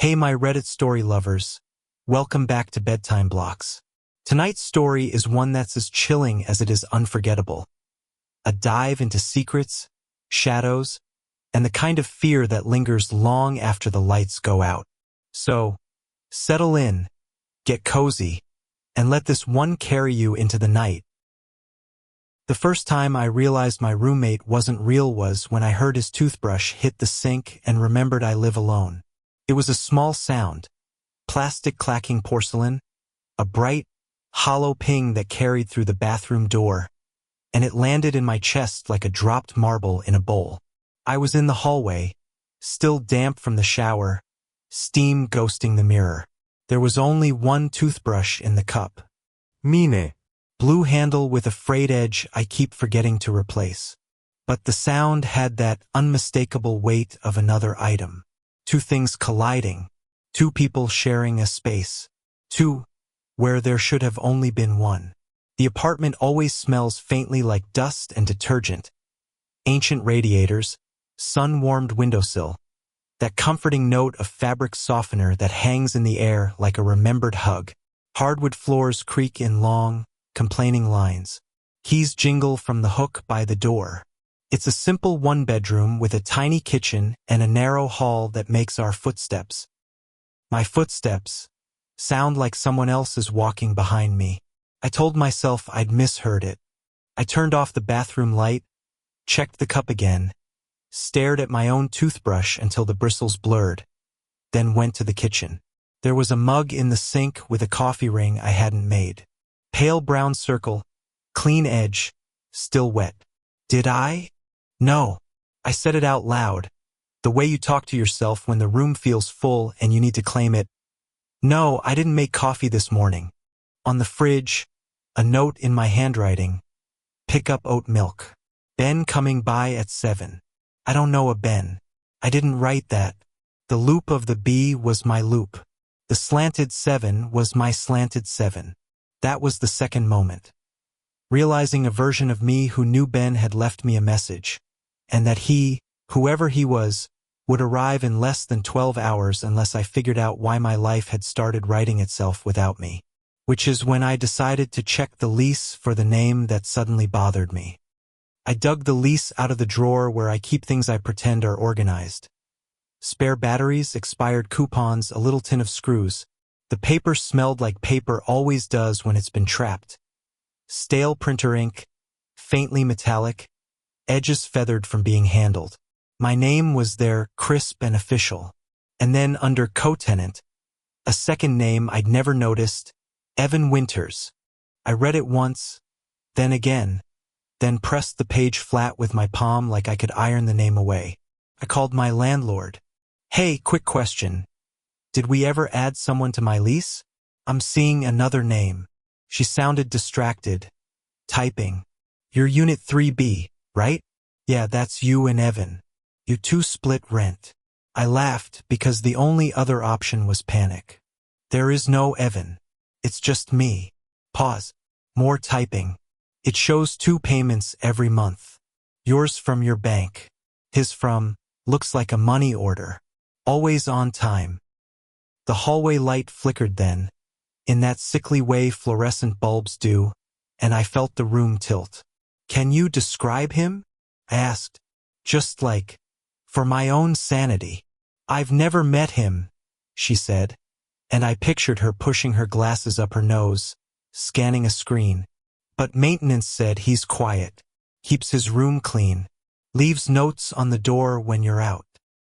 Hey my Reddit story lovers, welcome back to Bedtime Blocks. Tonight's story is one that's as chilling as it is unforgettable. A dive into secrets, shadows, and the kind of fear that lingers long after the lights go out. So, settle in, get cozy, and let this one carry you into the night. The first time I realized my roommate wasn't real was when I heard his toothbrush hit the sink and remembered I live alone. It was a small sound, plastic clacking porcelain, a bright, hollow ping that carried through the bathroom door, and it landed in my chest like a dropped marble in a bowl. I was in the hallway, still damp from the shower, steam ghosting the mirror. There was only one toothbrush in the cup. Mine. Blue handle with a frayed edge I keep forgetting to replace. But the sound had that unmistakable weight of another item. Two things colliding, two people sharing a space, two where there should have only been one. The apartment always smells faintly like dust and detergent. Ancient radiators, sun-warmed windowsill, that comforting note of fabric softener that hangs in the air like a remembered hug. Hardwood floors creak in long, complaining lines. Keys jingle from the hook by the door. It's a simple one-bedroom with a tiny kitchen and a narrow hall that makes our footsteps. My footsteps sound like someone else is walking behind me. I told myself I'd misheard it. I turned off the bathroom light, checked the cup again, stared at my own toothbrush until the bristles blurred, then went to the kitchen. There was a mug in the sink with a coffee ring I hadn't made. Pale brown circle, clean edge, still wet. Did I? No. I said it out loud, the way you talk to yourself when the room feels full and you need to claim it. No, I didn't make coffee this morning. On the fridge, a note in my handwriting. Pick up oat milk. Ben coming by at 7. I don't know a Ben. I didn't write that. The loop of the B was my loop. The slanted 7 was my slanted 7. That was the second moment. Realizing a version of me who knew Ben had left me a message, and that he, whoever he was, would arrive in less than 12 hours unless I figured out why my life had started writing itself without me. Which is when I decided to check the lease for the name that suddenly bothered me. I dug the lease out of the drawer where I keep things I pretend are organized. Spare batteries, expired coupons, a little tin of screws. The paper smelled like paper always does when it's been trapped. Stale printer ink, faintly metallic, edges feathered from being handled. My name was there, crisp and official. And then under co-tenant, a second name I'd never noticed, Evan Winters. I read it once, then again, then pressed the page flat with my palm like I could iron the name away. I called my landlord. Hey, quick question. Did we ever add someone to my lease? I'm seeing another name. She sounded distracted. Typing. You're unit 3B, right? Yeah, that's you and Evan. You two split rent. I laughed because the only other option was panic. There is no Evan. It's just me. Pause. More typing. It shows 2 payments every month. Yours from your bank. His from, looks like a money order. Always on time. The hallway light flickered then, in that sickly way fluorescent bulbs do, and I felt the room tilt. Can you describe him? I asked. Just like, for my own sanity. I've never met him, she said, and I pictured her pushing her glasses up her nose, scanning a screen. But maintenance said he's quiet, keeps his room clean, leaves notes on the door when you're out.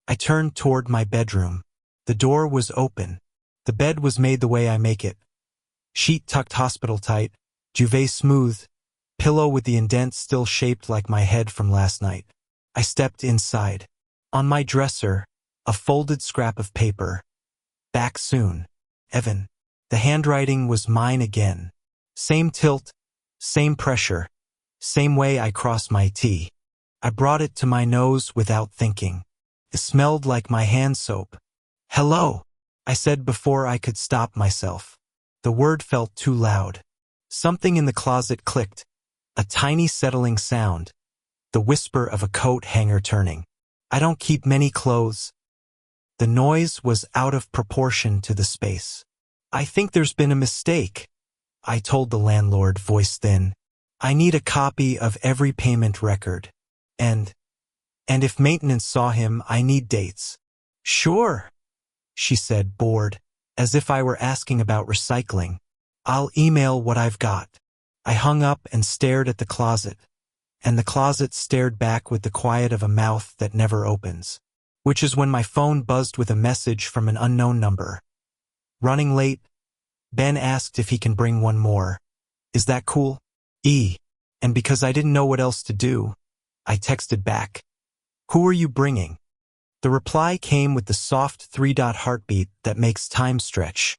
I turned toward my bedroom. The door was open. The bed was made the way I make it. Sheet tucked hospital tight, duvet smooth, pillow with the indent still shaped like my head from last night. I stepped inside. On my dresser, a folded scrap of paper. Back soon. Evan. The handwriting was mine again. Same tilt, same pressure, same way I cross my T. I brought it to my nose without thinking. It smelled like my hand soap. Hello, I said before I could stop myself. The word felt too loud. Something in the closet clicked, a tiny settling sound, the whisper of a coat hanger turning. I don't keep many clothes. The noise was out of proportion to the space. "I think there's been a mistake," I told the landlord, voice thin. "I need a copy of every payment record. And if maintenance saw him, I need dates." "Sure," she said, bored, as if I were asking about recycling. "I'll email what I've got." I hung up and stared at the closet, and the closet stared back with the quiet of a mouth that never opens. Which is when my phone buzzed with a message from an unknown number. "Running late. Ben asked if he can bring one more. Is that cool? And because I didn't know what else to do, I texted back, "Who are you bringing?" The reply came with the soft three-dot heartbeat that makes time stretch.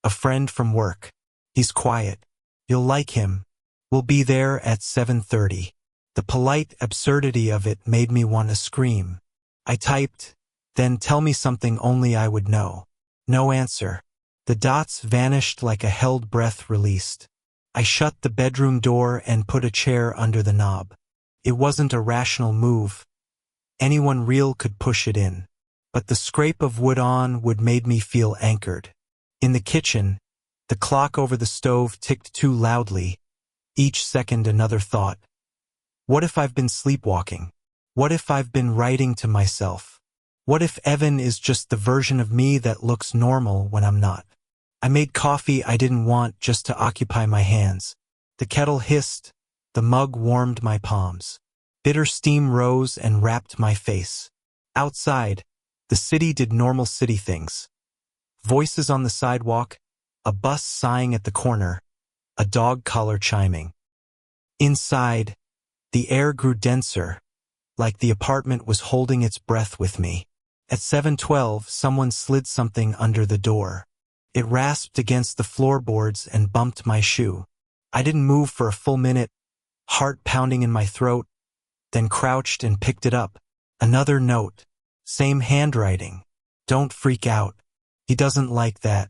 "A friend from work. He's quiet. You'll like him. We'll be there at 7:30. The polite absurdity of it made me want to scream. I typed, "Then tell me something only I would know." No answer. The dots vanished like a held breath released. I shut the bedroom door and put a chair under the knob. It wasn't a rational move. Anyone real could push it in. But the scrape of wood on wood made me feel anchored. In the kitchen, the clock over the stove ticked too loudly, each second another thought. What if I've been sleepwalking? What if I've been writing to myself? What if Evan is just the version of me that looks normal when I'm not? I made coffee I didn't want just to occupy my hands. The kettle hissed, the mug warmed my palms. Bitter steam rose and wrapped my face. Outside, the city did normal city things. Voices on the sidewalk, a bus sighing at the corner, a dog collar chiming. Inside, the air grew denser, like the apartment was holding its breath with me. At 7:12, someone slid something under the door. It rasped against the floorboards and bumped my shoe. I didn't move for a full minute, heart pounding in my throat, then crouched and picked it up. Another note. Same handwriting. "Don't freak out. He doesn't like that.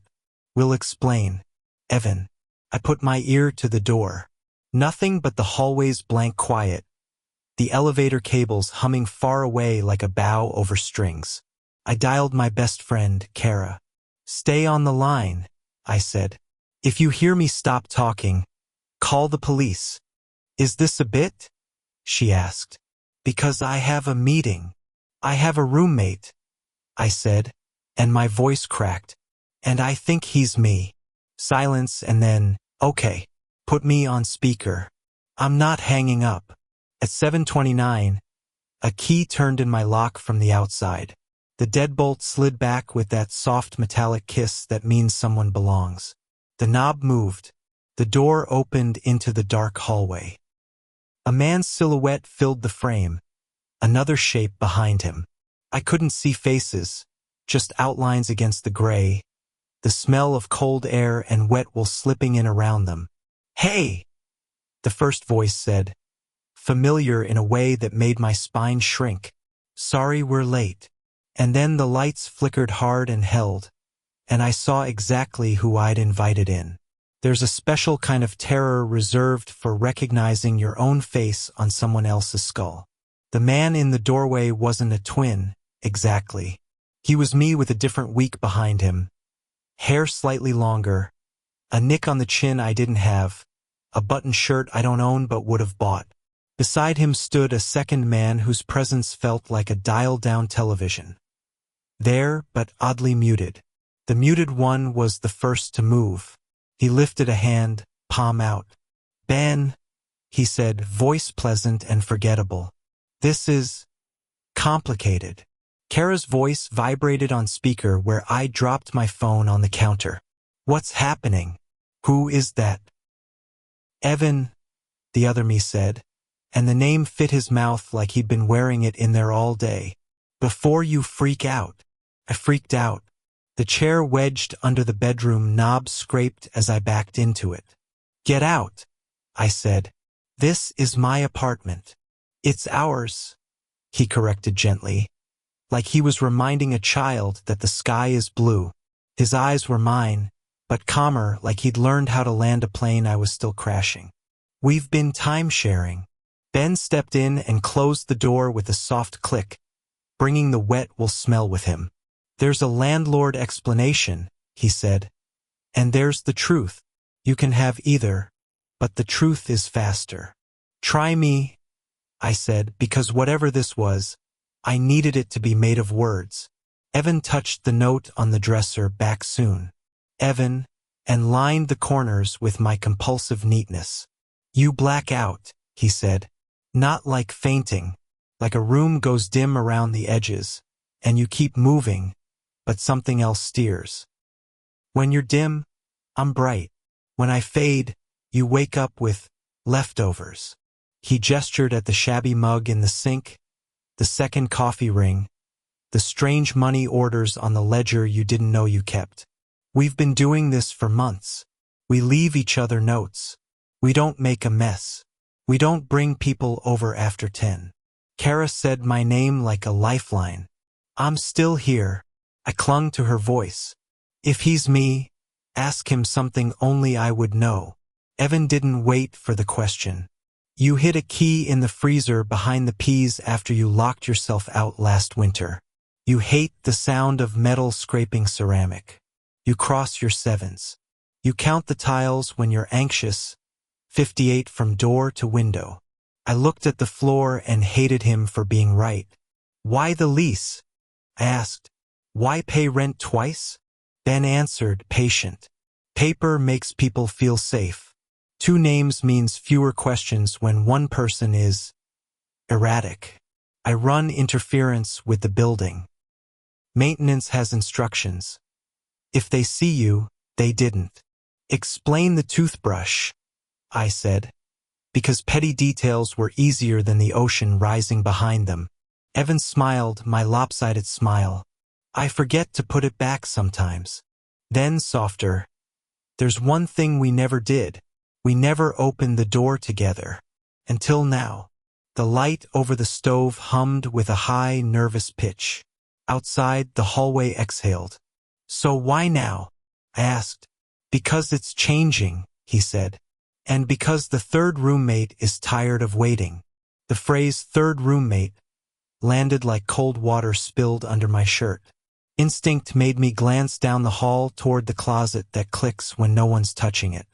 We'll explain. Evan." I put my ear to the door. Nothing but the hallway's blank quiet. The elevator cables humming far away like a bow over strings. I dialed my best friend, Kara. "Stay on the line," I said. "If you hear me stop talking, call the police." "Is this a bit?" she asked. "Because I have a meeting. I have a roommate," I said, and my voice cracked. "And I think he's me." Silence and then, "Okay, put me on speaker. I'm not hanging up." At 7:29, a key turned in my lock from the outside. The deadbolt slid back with that soft metallic kiss that means someone belongs. The knob moved. The door opened into the dark hallway. A man's silhouette filled the frame, another shape behind him. I couldn't see faces, just outlines against the gray, the smell of cold air and wet wool slipping in around them. "Hey!" the first voice said, familiar in a way that made my spine shrink. "Sorry we're late." And then the lights flickered hard and held, and I saw exactly who I'd invited in. There's a special kind of terror reserved for recognizing your own face on someone else's skull. The man in the doorway wasn't a twin, exactly. He was me with a different week behind him. Hair slightly longer, a nick on the chin I didn't have, a button shirt I don't own but would have bought. Beside him stood a second man whose presence felt like a dial-down television. There, but oddly muted. The muted one was the first to move. He lifted a hand, palm out. "Ben," he said, voice pleasant and forgettable. "This is complicated." Kara's voice vibrated on speaker where I dropped my phone on the counter. "What's happening? Who is that?" "Evan," the other me said, and the name fit his mouth like he'd been wearing it in there all day. "Before you freak out." I freaked out. The chair wedged under the bedroom knob scraped as I backed into it. "Get out," I said. "This is my apartment." "It's ours," he corrected gently, like he was reminding a child that the sky is blue. His eyes were mine, but calmer, like he'd learned how to land a plane I was still crashing. "We've been time-sharing." Ben stepped in and closed the door with a soft click, bringing the wet wool smell with him. There's a landlord explanation, he said. And there's the truth. You can have either, but the truth is faster. Try me, I said, because whatever this was, I needed it to be made of words. Evan touched the note on the dresser back soon. Evan, and lined the corners with my compulsive neatness. You black out, he said. Not like fainting, like a room goes dim around the edges, and you keep moving, but something else steers. When you're dim, I'm bright. When I fade, you wake up with leftovers. He gestured at the shabby mug in the sink, the second coffee ring, the strange money orders on the ledger you didn't know you kept. We've been doing this for months. We leave each other notes. We don't make a mess. We don't bring people over after 10. Kara said my name like a lifeline. I'm still here. I clung to her voice. If he's me, ask him something only I would know. Evan didn't wait for the question. You hid a key in the freezer behind the peas after you locked yourself out last winter. You hate the sound of metal scraping ceramic. You cross your sevens. You count the tiles when you're anxious, 58 from door to window. I looked at the floor and hated him for being right. Why the lease? I asked. Why pay rent twice? Ben answered, patient. Paper makes people feel safe. 2 names means fewer questions when one person is erratic. I run interference with the building. Maintenance has instructions. If they see you, they didn't. Explain the toothbrush, I said, because petty details were easier than the ocean rising behind them. Evan smiled, my lopsided smile. I forget to put it back sometimes. Then softer. There's one thing we never did. We never opened the door together. Until now. The light over the stove hummed with a high, nervous pitch. Outside, the hallway exhaled. So why now? I asked. Because it's changing, he said. And because the third roommate is tired of waiting. The phrase third roommate landed like cold water spilled under my shirt. Instinct made me glance down the hall toward the closet that clicks when no one's touching it.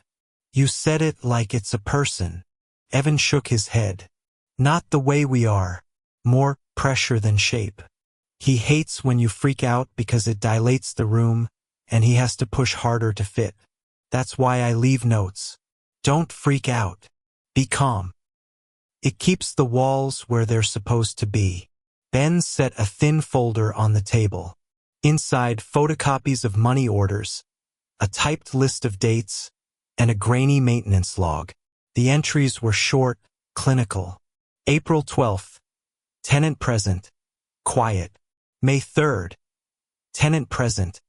You said it like it's a person. Evan shook his head. Not the way we are. More pressure than shape. He hates when you freak out because it dilates the room, and he has to push harder to fit. That's why I leave notes. Don't freak out. Be calm. It keeps the walls where they're supposed to be. Ben set a thin folder on the table. Inside, photocopies of money orders, a typed list of dates, and a grainy maintenance log. The entries were short, clinical. April 12th. Tenant present. Quiet. May 3rd. Tenant present.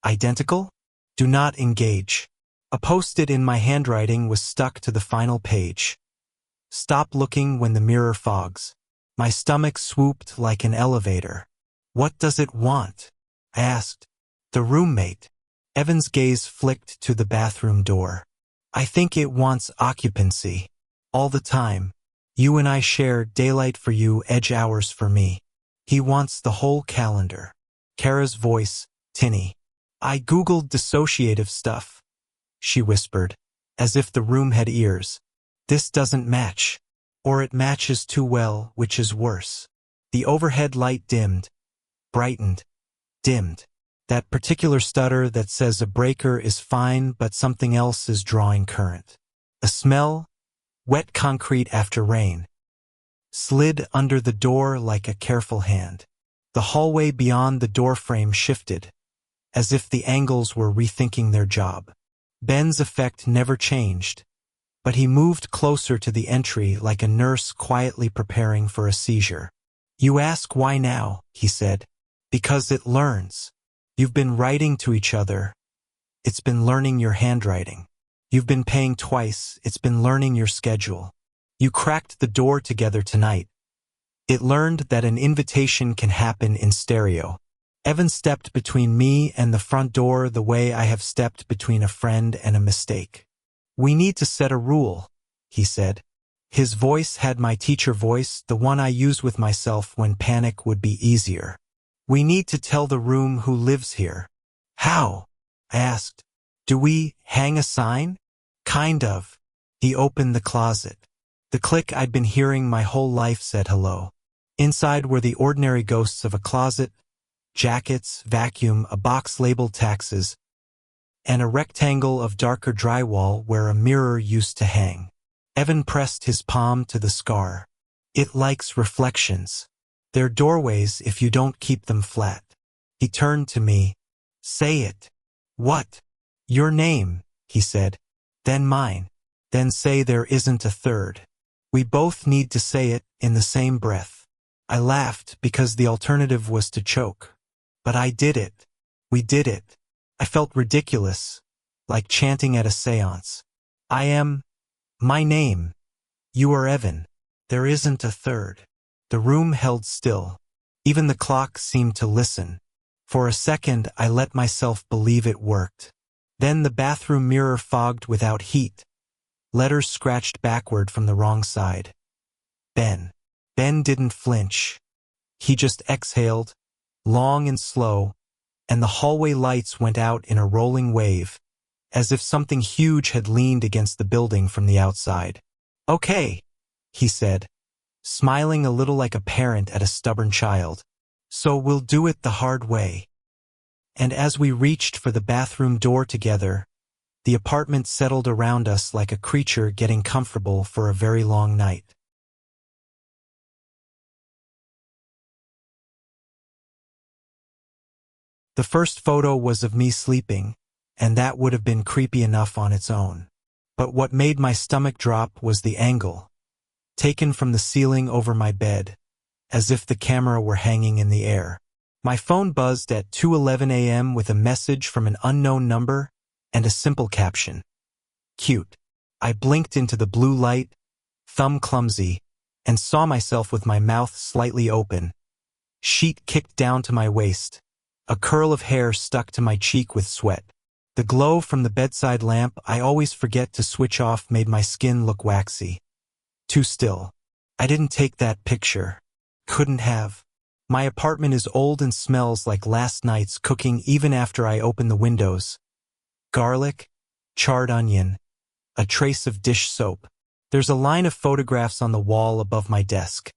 Identical? Do not engage. A post-it in my handwriting was stuck to the final page. Stop looking when the mirror fogs. My stomach swooped like an elevator. What does it want? I asked. The roommate. Evan's gaze flicked to the bathroom door. I think it wants occupancy. All the time. You and I share daylight for you, edge hours for me. He wants the whole calendar. Kara's voice, tinny. I googled dissociative stuff, she whispered, as if the room had ears. This doesn't match. Or it matches too well, which is worse. The overhead light dimmed, brightened, dimmed. That particular stutter that says a breaker is fine but something else is drawing current. A smell, wet concrete after rain, slid under the door like a careful hand. The hallway beyond the doorframe shifted, as if the angles were rethinking their job. Ben's effect never changed, but he moved closer to the entry like a nurse quietly preparing for a seizure. You ask why now, he said. Because it learns. You've been writing to each other. It's been learning your handwriting. You've been paying twice. It's been learning your schedule. You cracked the door together tonight. It learned that an invitation can happen in stereo. Evan stepped between me and the front door the way I have stepped between a friend and a mistake. We need to set a rule, he said. His voice had my teacher voice, the one I use with myself when panic would be easier. We need to tell the room who lives here. How? I asked. Do we hang a sign? Kind of. He opened the closet. The click I'd been hearing my whole life said hello. Inside were the ordinary ghosts of a closet, jackets, vacuum, a box labeled taxes, and a rectangle of darker drywall where a mirror used to hang. Evan pressed his palm to the scar. It likes reflections. They're doorways if you don't keep them flat. He turned to me. Say it. What? Your name, he said. Then mine. Then say there isn't a third. We both need to say it in the same breath. I laughed because the alternative was to choke. But I did it. We did it. I felt ridiculous, like chanting at a seance. I am. My name. You are Evan. There isn't a third. The room held still. Even the clock seemed to listen. For a second, I let myself believe it worked. Then the bathroom mirror fogged without heat. Letters scratched backward from the wrong side. Ben. Ben didn't flinch. He just exhaled, long and slow, and the hallway lights went out in a rolling wave, as if something huge had leaned against the building from the outside. Okay, he said, smiling a little like a parent at a stubborn child. So we'll do it the hard way. And as we reached for the bathroom door together, the apartment settled around us like a creature getting comfortable for a very long night. The first photo was of me sleeping, and that would have been creepy enough on its own. But what made my stomach drop was the angle, taken from the ceiling over my bed, as if the camera were hanging in the air. My phone buzzed at 2:11 a.m. with a message from an unknown number and a simple caption. Cute. I blinked into the blue light, thumb clumsy, and saw myself with my mouth slightly open. Sheet kicked down to my waist. A curl of hair stuck to my cheek with sweat. The glow from the bedside lamp I always forget to switch off made my skin look waxy. Too still. I didn't take that picture. Couldn't have. My apartment is old and smells like last night's cooking even after I open the windows. Garlic, charred onion, a trace of dish soap. There's a line of photographs on the wall above my desk.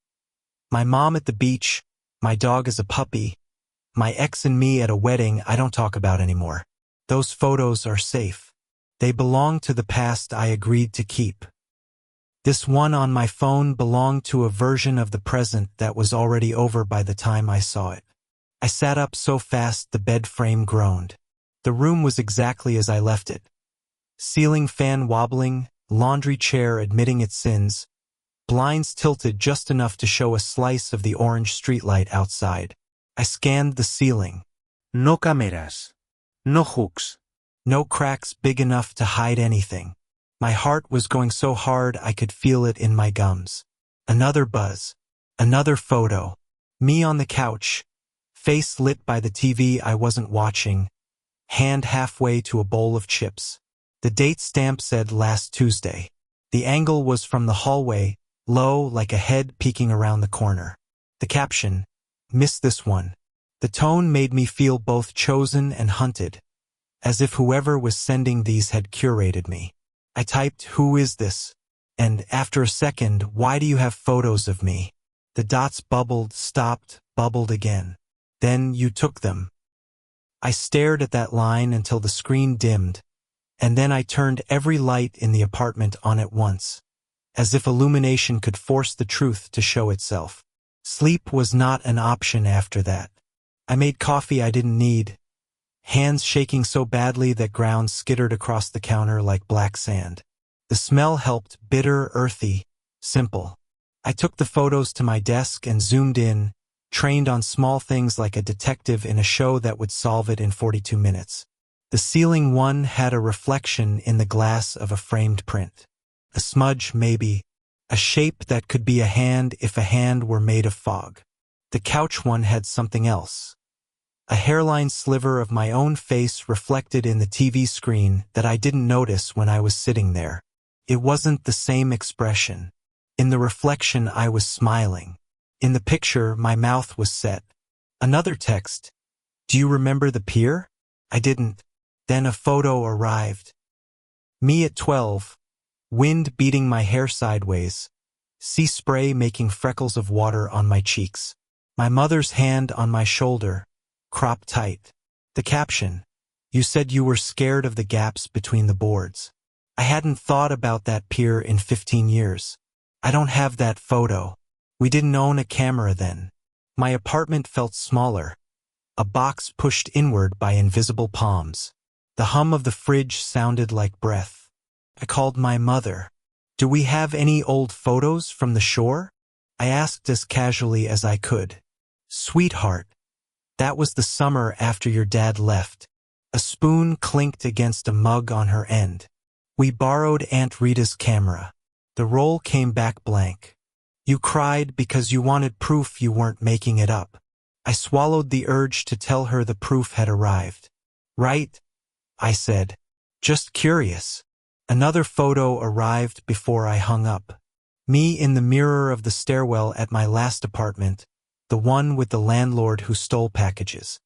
My mom at the beach, my dog as a puppy, my ex and me at a wedding I don't talk about anymore. Those photos are safe. They belong to the past I agreed to keep. This one on my phone belonged to a version of the present that was already over by the time I saw it. I sat up so fast the bed frame groaned. The room was exactly as I left it. Ceiling fan wobbling, laundry chair admitting its sins, blinds tilted just enough to show a slice of the orange streetlight outside. I scanned the ceiling. No cameras. No hooks. No cracks big enough to hide anything. My heart was going so hard I could feel it in my gums. Another buzz. Another photo. Me on the couch. Face lit by the TV I wasn't watching. Hand halfway to a bowl of chips. The date stamp said last Tuesday. The angle was from the hallway, low like a head peeking around the corner. The caption, "Missed this one." The tone made me feel both chosen and hunted, as if whoever was sending these had curated me. I typed, "Who is this?" And after a second, "Why do you have photos of me?" The dots bubbled, stopped, bubbled again. Then you took them. I stared at that line until the screen dimmed, and then I turned every light in the apartment on at once, as if illumination could force the truth to show itself. Sleep was not an option after that. I made coffee I didn't need, hands shaking so badly that grounds skittered across the counter like black sand. The smell helped, bitter, earthy, simple. I took the photos to my desk and zoomed in, trained on small things like a detective in a show that would solve it in 42 minutes. The ceiling one had a reflection in the glass of a framed print. A smudge, maybe. A shape that could be a hand if a hand were made of fog. The couch one had something else. A hairline sliver of my own face reflected in the TV screen that I didn't notice when I was sitting there. It wasn't the same expression. In the reflection I was smiling. In the picture my mouth was set. Another text. Do you remember the pier? I didn't. Then a photo arrived. Me at 12. Wind beating my hair sideways. Sea spray making freckles of water on my cheeks. My mother's hand on my shoulder, cropped tight. The caption. You said you were scared of the gaps between the boards. I hadn't thought about that pier in 15 years. I don't have that photo. We didn't own a camera then. My apartment felt smaller, a box pushed inward by invisible palms. The hum of the fridge sounded like breath. I called my mother. Do we have any old photos from the shore? I asked as casually as I could. Sweetheart, that was the summer after your dad left. A spoon clinked against a mug on her end. We borrowed Aunt Rita's camera. The roll came back blank. You cried because you wanted proof you weren't making it up. I swallowed the urge to tell her the proof had arrived. Right? I said. Just curious. Another photo arrived before I hung up. Me in the mirror of the stairwell at my last apartment, the one with the landlord who stole packages.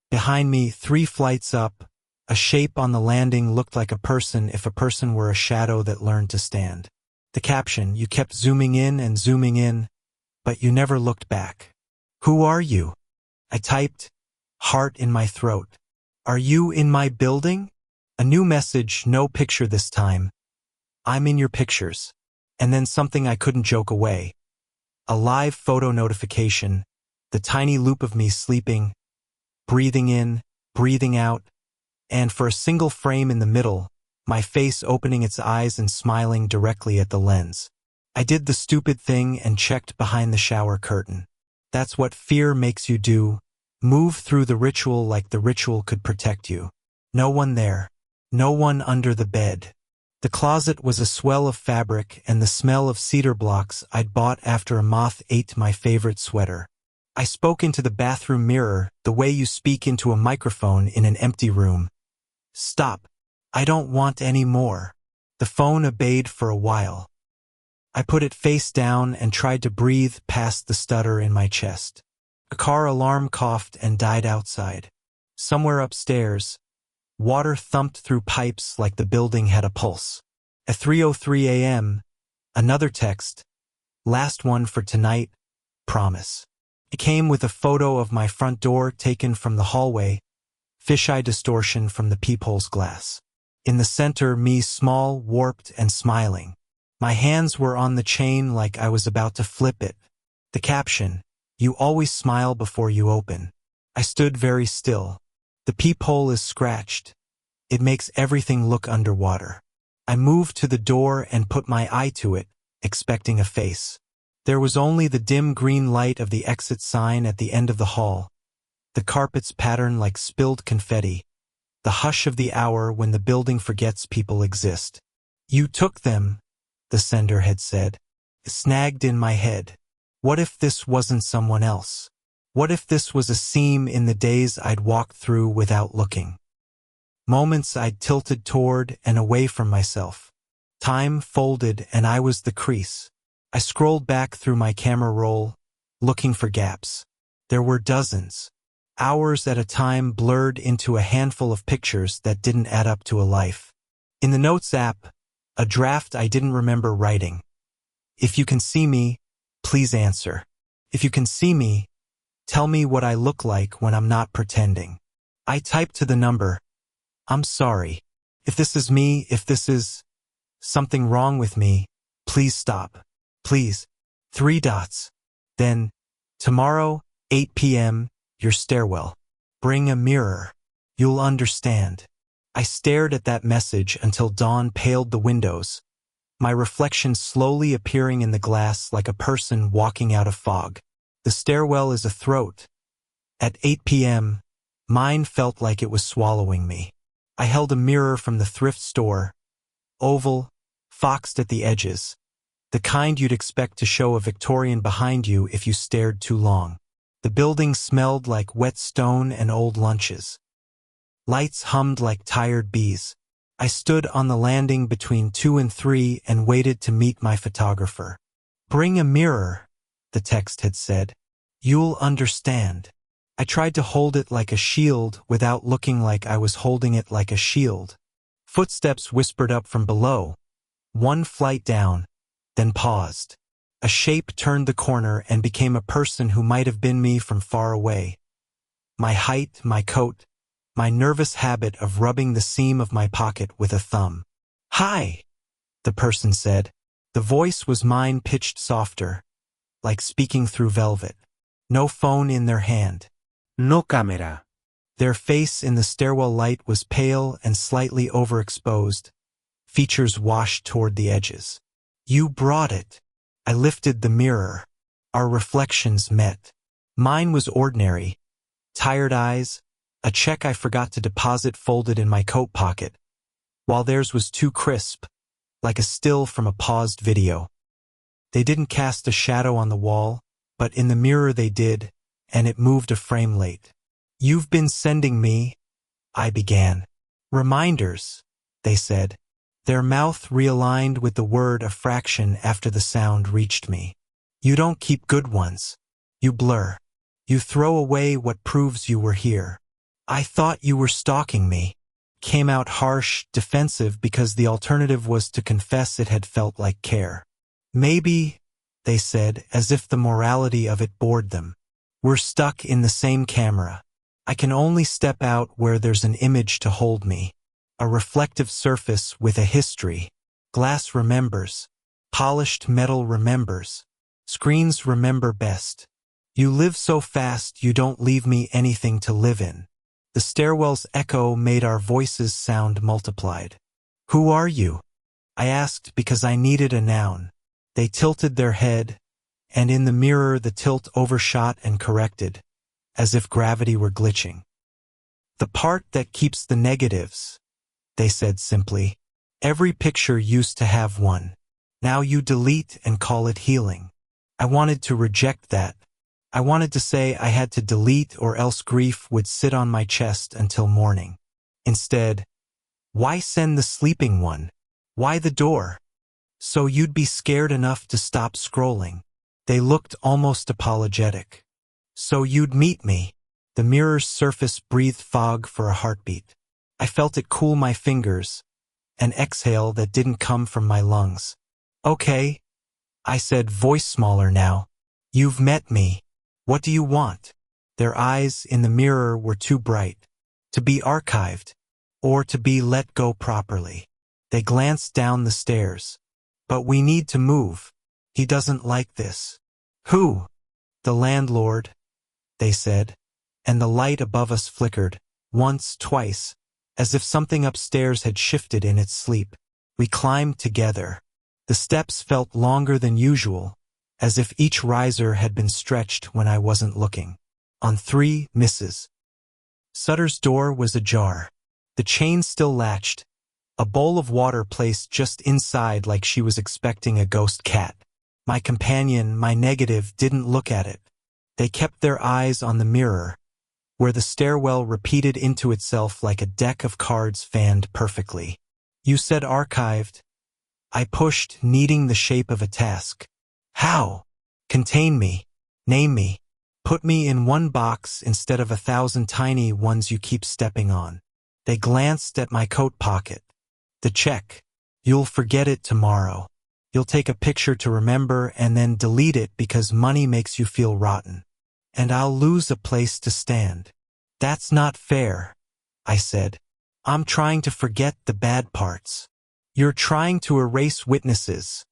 Behind me, 3 flights up, a shape on the landing looked like a person if a person were a shadow that learned to stand. The caption, you kept zooming in, but you never looked back. Who are you? I typed, heart in my throat. Are you in my building? A new message, no picture this time. I'm in your pictures. And then something I couldn't joke away. A live photo notification, the tiny loop of me sleeping, breathing in, breathing out, and for a single frame in the middle, my face opening its eyes and smiling directly at the lens. I did the stupid thing and checked behind the shower curtain. That's what fear makes you do. Move through the ritual like the ritual could protect you. No one there. No one under the bed. The closet was a swell of fabric and the smell of cedar blocks I'd bought after a moth ate my favorite sweater. I spoke into the bathroom mirror the way you speak into a microphone in an empty room. Stop. I don't want any more. The phone obeyed for a while. I put it face down and tried to breathe past the stutter in my chest. A car alarm coughed and died outside. Somewhere upstairs, water thumped through pipes like the building had a pulse. At 3:03 a.m., another text, last one for tonight, promise. It came with a photo of my front door taken from the hallway, fisheye distortion from the peephole's glass. In the center, me small, warped, and smiling. My hands were on the chain like I was about to flip it. The caption, you always smile before you open. I stood very still. The peephole is scratched. It makes everything look underwater. I moved to the door and put my eye to it, expecting a face. There was only the dim green light of the exit sign at the end of the hall, the carpet's pattern like spilled confetti, the hush of the hour when the building forgets people exist. You took them, the sender had said. It snagged in my head. What if this wasn't someone else? What if this was a seam in the days I'd walked through without looking? Moments I'd tilted toward and away from myself. Time folded and I was the crease. I scrolled back through my camera roll, looking for gaps. There were dozens. Hours at a time blurred into a handful of pictures that didn't add up to a life. In the Notes app, a draft I didn't remember writing. If you can see me, please answer. If you can see me, tell me what I look like when I'm not pretending. I typed to the number, I'm sorry. If this is me, if this is something wrong with me, please stop. Please. 3 dots. Then, tomorrow, 8 p.m., your stairwell. Bring a mirror. You'll understand. I stared at that message until dawn paled the windows, my reflection slowly appearing in the glass like a person walking out of fog. The stairwell is a throat. At 8 p.m., mine felt like it was swallowing me. I held a mirror from the thrift store, oval, foxed at the edges, the kind you'd expect to show a Victorian behind you if you stared too long. The building smelled like wet stone and old lunches. Lights hummed like tired bees. I stood on the landing between 2 and 3 and waited to meet my photographer. Bring a mirror, the text had said. You'll understand. I tried to hold it like a shield without looking like I was holding it like a shield. Footsteps whispered up from below, one flight down, then paused. A shape turned the corner and became a person who might have been me from far away. My height, my coat, my nervous habit of rubbing the seam of my pocket with a thumb. "Hi," the person said. The voice was mine, pitched softer, like speaking through velvet. No phone in their hand. No cámara. Their face in the stairwell light was pale and slightly overexposed, features washed toward the edges. "You brought it." I lifted the mirror. Our reflections met. Mine was ordinary. Tired eyes, a check I forgot to deposit folded in my coat pocket, while theirs was too crisp, like a still from a paused video. They didn't cast a shadow on the wall, but in the mirror they did, and it moved a frame late. "You've been sending me," I began. "Reminders," they said. Their mouth realigned with the word a fraction after the sound reached me. "You don't keep good ones. You blur. You throw away what proves you were here. I thought you were stalking me." Came out harsh, defensive, because the alternative was to confess it had felt like care. "Maybe," they said, as if the morality of it bored them. "We're stuck in the same camera. I can only step out where there's an image to hold me. A reflective surface with a history. Glass remembers. Polished metal remembers. Screens remember best. You live so fast you don't leave me anything to live in." The stairwell's echo made our voices sound multiplied. "Who are you?" I asked because I needed a noun. They tilted their head, and in the mirror the tilt overshot and corrected, as if gravity were glitching. "The part that keeps the negatives," they said simply. "Every picture used to have one. Now you delete and call it healing." I wanted to reject that. I wanted to say I had to delete or else grief would sit on my chest until morning. Instead, why send the sleeping one? Why the door? So you'd be scared enough to stop scrolling. They looked almost apologetic. "So you'd meet me." The mirror's surface breathed fog for a heartbeat. I felt it cool my fingers, an exhale that didn't come from my lungs. "Okay," I said, voice smaller now. "You've met me. What do you want?" Their eyes in the mirror were too bright. To be archived, or to be let go properly. They glanced down the stairs. "But we need to move. He doesn't like this." "Who?" "The landlord," they said, and the light above us flickered, once, twice, as if something upstairs had shifted in its sleep. We climbed together. The steps felt longer than usual, as if each riser had been stretched when I wasn't looking. On 3, Mrs. Sutter's door was ajar. The chain still latched, a bowl of water placed just inside like she was expecting a ghost cat. My companion, my negative, didn't look at it. They kept their eyes on the mirror, where the stairwell repeated into itself like a deck of cards fanned perfectly. "You said archived." I pushed, needing the shape of a task. "How?" "Contain me. Name me. Put me in one box instead of 1,000 tiny ones you keep stepping on." They glanced at my coat pocket. "The check. You'll forget it tomorrow. You'll take a picture to remember and then delete it because money makes you feel rotten. And I'll lose a place to stand." "That's not fair," I said. "I'm trying to forget the bad parts." "You're trying to erase witnesses,"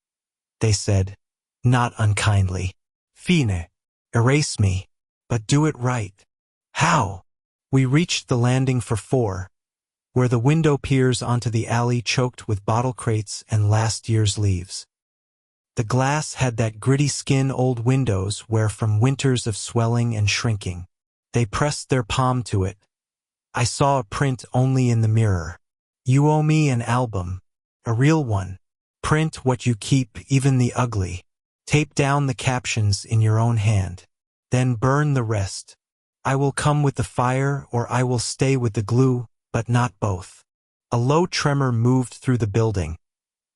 they said, not unkindly. "Fine. Erase me, but do it right." "How?" We reached the landing for 4, where the window peers onto the alley choked with bottle crates and last year's leaves. The glass had that gritty skin old windows wear from winters of swelling and shrinking. They pressed their palm to it. I saw a print only in the mirror. "You owe me an album. A real one. Print what you keep, even the ugly. Tape down the captions in your own hand. Then burn the rest. I will come with the fire or I will stay with the glue, but not both." A low tremor moved through the building,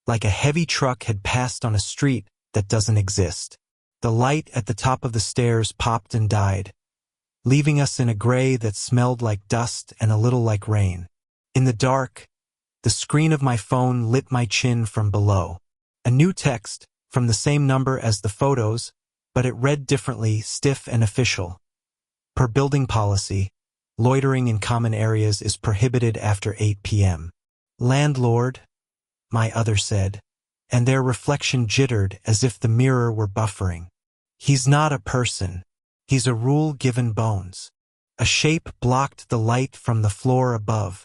like a heavy truck had passed on a street that doesn't exist. The light at the top of the stairs popped and died, leaving us in a gray that smelled like dust and a little like rain. In the dark, the screen of my phone lit my chin from below. A new text, from the same number as the photos, but it read differently, stiff and official. Per building policy, loitering in common areas is prohibited after 8 p.m. Landlord, my other said, and their reflection jittered as if the mirror were buffering. He's not a person. He's a rule given bones. A shape blocked the light from the floor above.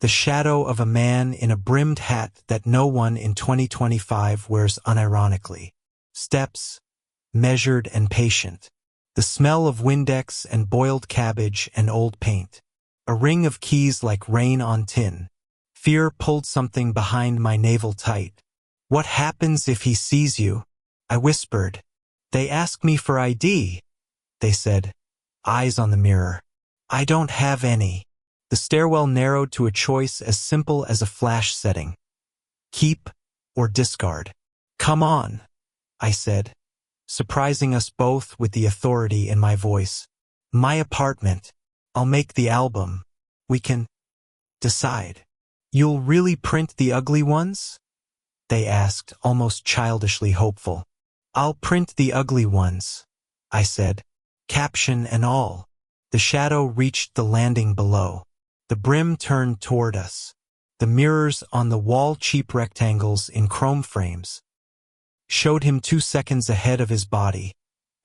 The shadow of a man in a brimmed hat that no one in 2025 wears unironically. Steps, measured and patient. The smell of Windex and boiled cabbage and old paint. A ring of keys like rain on tin. Fear pulled something behind my navel tight. What happens if he sees you? I whispered. They ask me for ID, they said, eyes on the mirror. I don't have any. The stairwell narrowed to a choice as simple as a flash setting. Keep or discard. Come on, I said, surprising us both with the authority in my voice. My apartment. I'll make the album. We can decide. You'll really print the ugly ones? They asked, almost childishly hopeful. I'll print the ugly ones, I said, caption and all. The shadow reached the landing below. The brim turned toward us. The mirrors on the wall, cheap rectangles in chrome frames, showed him 2 seconds ahead of his body,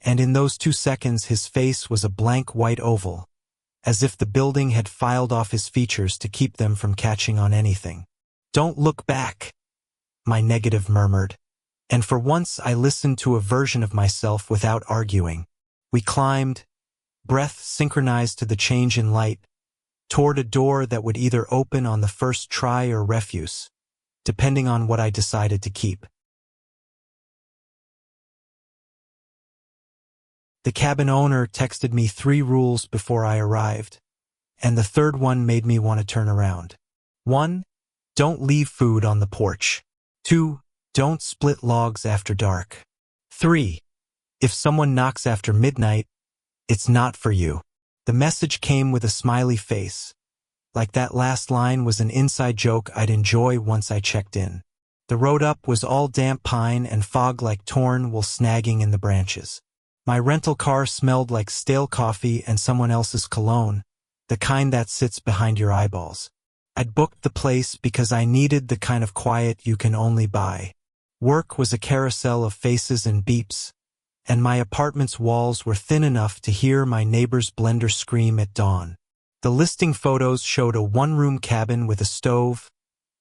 and in those 2 seconds his face was a blank white oval, as if the building had filed off his features to keep them from catching on anything. Don't look back, my negative murmured, and for once I listened to a version of myself without arguing. We climbed, breath synchronized to the change in light, toward a door that would either open on the first try or refuse, depending on what I decided to keep. The cabin owner texted me 3 rules before I arrived, and the third one made me want to turn around. 1. Don't leave food on the porch. 2. Don't split logs after dark. 3. If someone knocks after midnight, it's not for you. The message came with a smiley face, like that last line was an inside joke I'd enjoy once I checked in. The road up was all damp pine and fog like torn wool snagging in the branches. My rental car smelled like stale coffee and someone else's cologne, the kind that sits behind your eyeballs. I'd booked the place because I needed the kind of quiet you can only buy. Work was a carousel of faces and beeps, and my apartment's walls were thin enough to hear my neighbor's blender scream at dawn. The listing photos showed a 1-room cabin with a stove,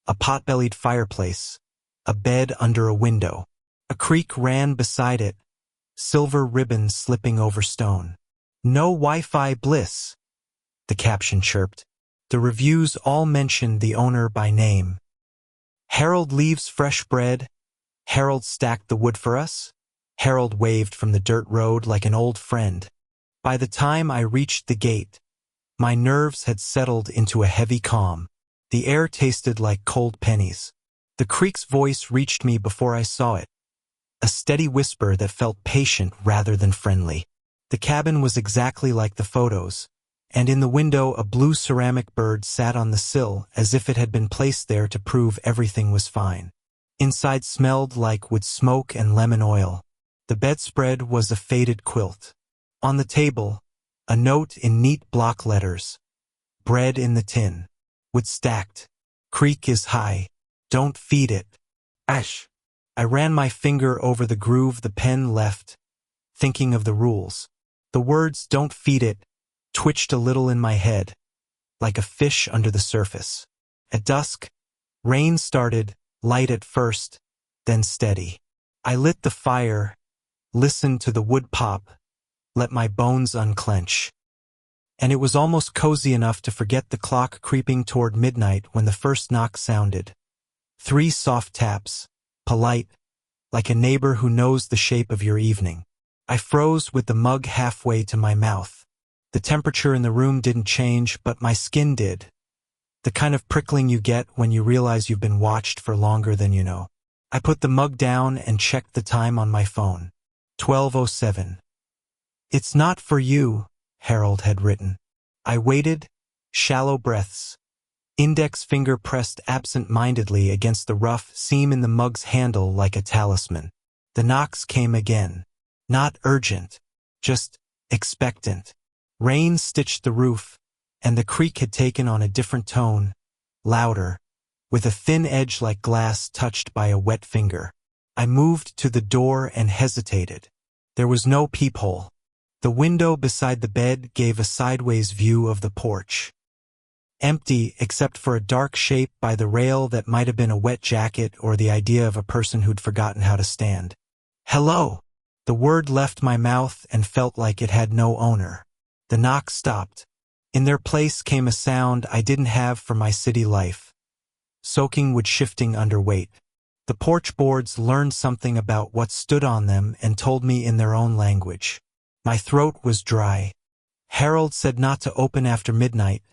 a pot-bellied fireplace, a bed under a window. A creek ran beside it, silver ribbons slipping over stone. No Wi-Fi bliss, the caption chirped. The reviews all mentioned the owner by name. Harold leaves fresh bread. Harold stacked the wood for us. Harold waved from the dirt road like an old friend. By the time I reached the gate, my nerves had settled into a heavy calm. The air tasted like cold pennies. The creek's voice reached me before I saw it, a steady whisper that felt patient rather than friendly. The cabin was exactly like the photos, and in the window a blue ceramic bird sat on the sill as if it had been placed there to prove everything was fine. Inside smelled like wood smoke and lemon oil. The bedspread was a faded quilt. On the table, a note in neat block letters. Bread in the tin. Wood stacked. Creek is high. Don't feed it. Ash. I ran my finger over the groove the pen left, thinking of the rules. The words "don't feed it" twitched a little in my head, like a fish under the surface. At dusk, rain started, light at first, then steady. I lit the fire, listened to the wood pop, let my bones unclench. And it was almost cozy enough to forget the clock creeping toward midnight when the first knock sounded. 3 soft taps, polite, like a neighbor who knows the shape of your evening. I froze with the mug halfway to my mouth. The temperature in the room didn't change, but my skin did. The kind of prickling you get when you realize you've been watched for longer than you know. I put the mug down and checked the time on my phone. 12:07. It's not for you, Harold had written. I waited, shallow breaths. Index finger pressed absent-mindedly against the rough seam in the mug's handle like a talisman. The knocks came again. Not urgent, just expectant. Rain stitched the roof, and the creak had taken on a different tone, louder, with a thin edge like glass touched by a wet finger. I moved to the door and hesitated. There was no peephole. The window beside the bed gave a sideways view of the porch. Empty except for a dark shape by the rail that might have been a wet jacket or the idea of a person who'd forgotten how to stand. Hello! The word left my mouth and felt like it had no owner. The knock stopped. In their place came a sound I didn't have for my city life. Soaking wood shifting under weight. The porch boards learned something about what stood on them and told me in their own language. My throat was dry. Harold said not to open after midnight,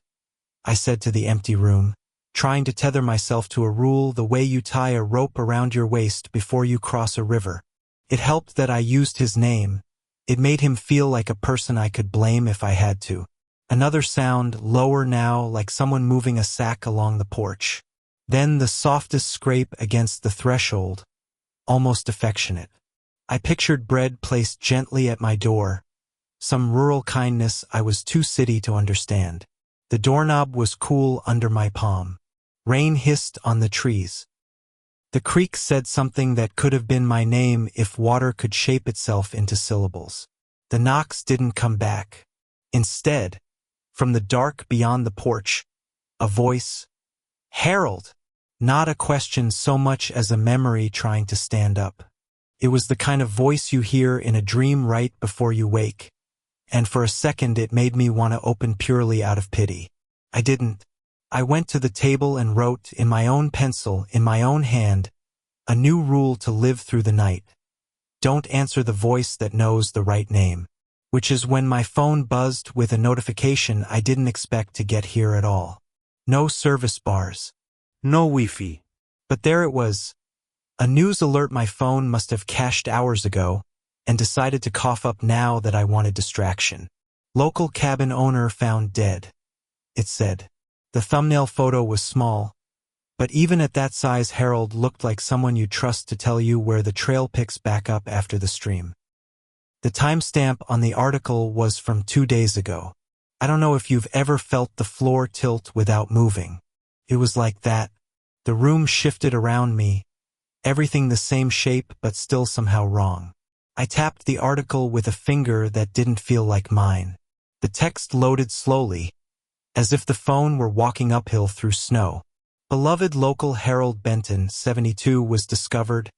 I said to the empty room, trying to tether myself to a rule the way you tie a rope around your waist before you cross a river. It helped that I used his name. It made him feel like a person I could blame if I had to. Another sound, lower now, like someone moving a sack along the porch. Then the softest scrape against the threshold, almost affectionate. I pictured bread placed gently at my door, some rural kindness I was too city to understand. The doorknob was cool under my palm. Rain hissed on the trees. The creek said something that could have been my name if water could shape itself into syllables. The knocks didn't come back. Instead, from the dark beyond the porch, a voice. Harold! Not a question so much as a memory trying to stand up. It was the kind of voice you hear in a dream right before you wake. And for a second it made me want to open purely out of pity. I didn't. I went to the table and wrote, in my own pencil, in my own hand, a new rule to live through the night. Don't answer the voice that knows the right name. Which is when my phone buzzed with a notification I didn't expect to get here at all. No service bars. No Wi-Fi. But there it was. A news alert my phone must have cached hours ago, and decided to cough up now that I wanted distraction. Local cabin owner found dead. It said. The thumbnail photo was small, but even at that size Harold looked like someone you trust to tell you where the trail picks back up after the stream. The timestamp on the article was from 2 days ago. I don't know if you've ever felt the floor tilt without moving. It was like that. The room shifted around me, everything the same shape but still somehow wrong. I tapped the article with a finger that didn't feel like mine. The text loaded slowly, as if the phone were walking uphill through snow. Beloved local Harold Benton, 72, was discovered.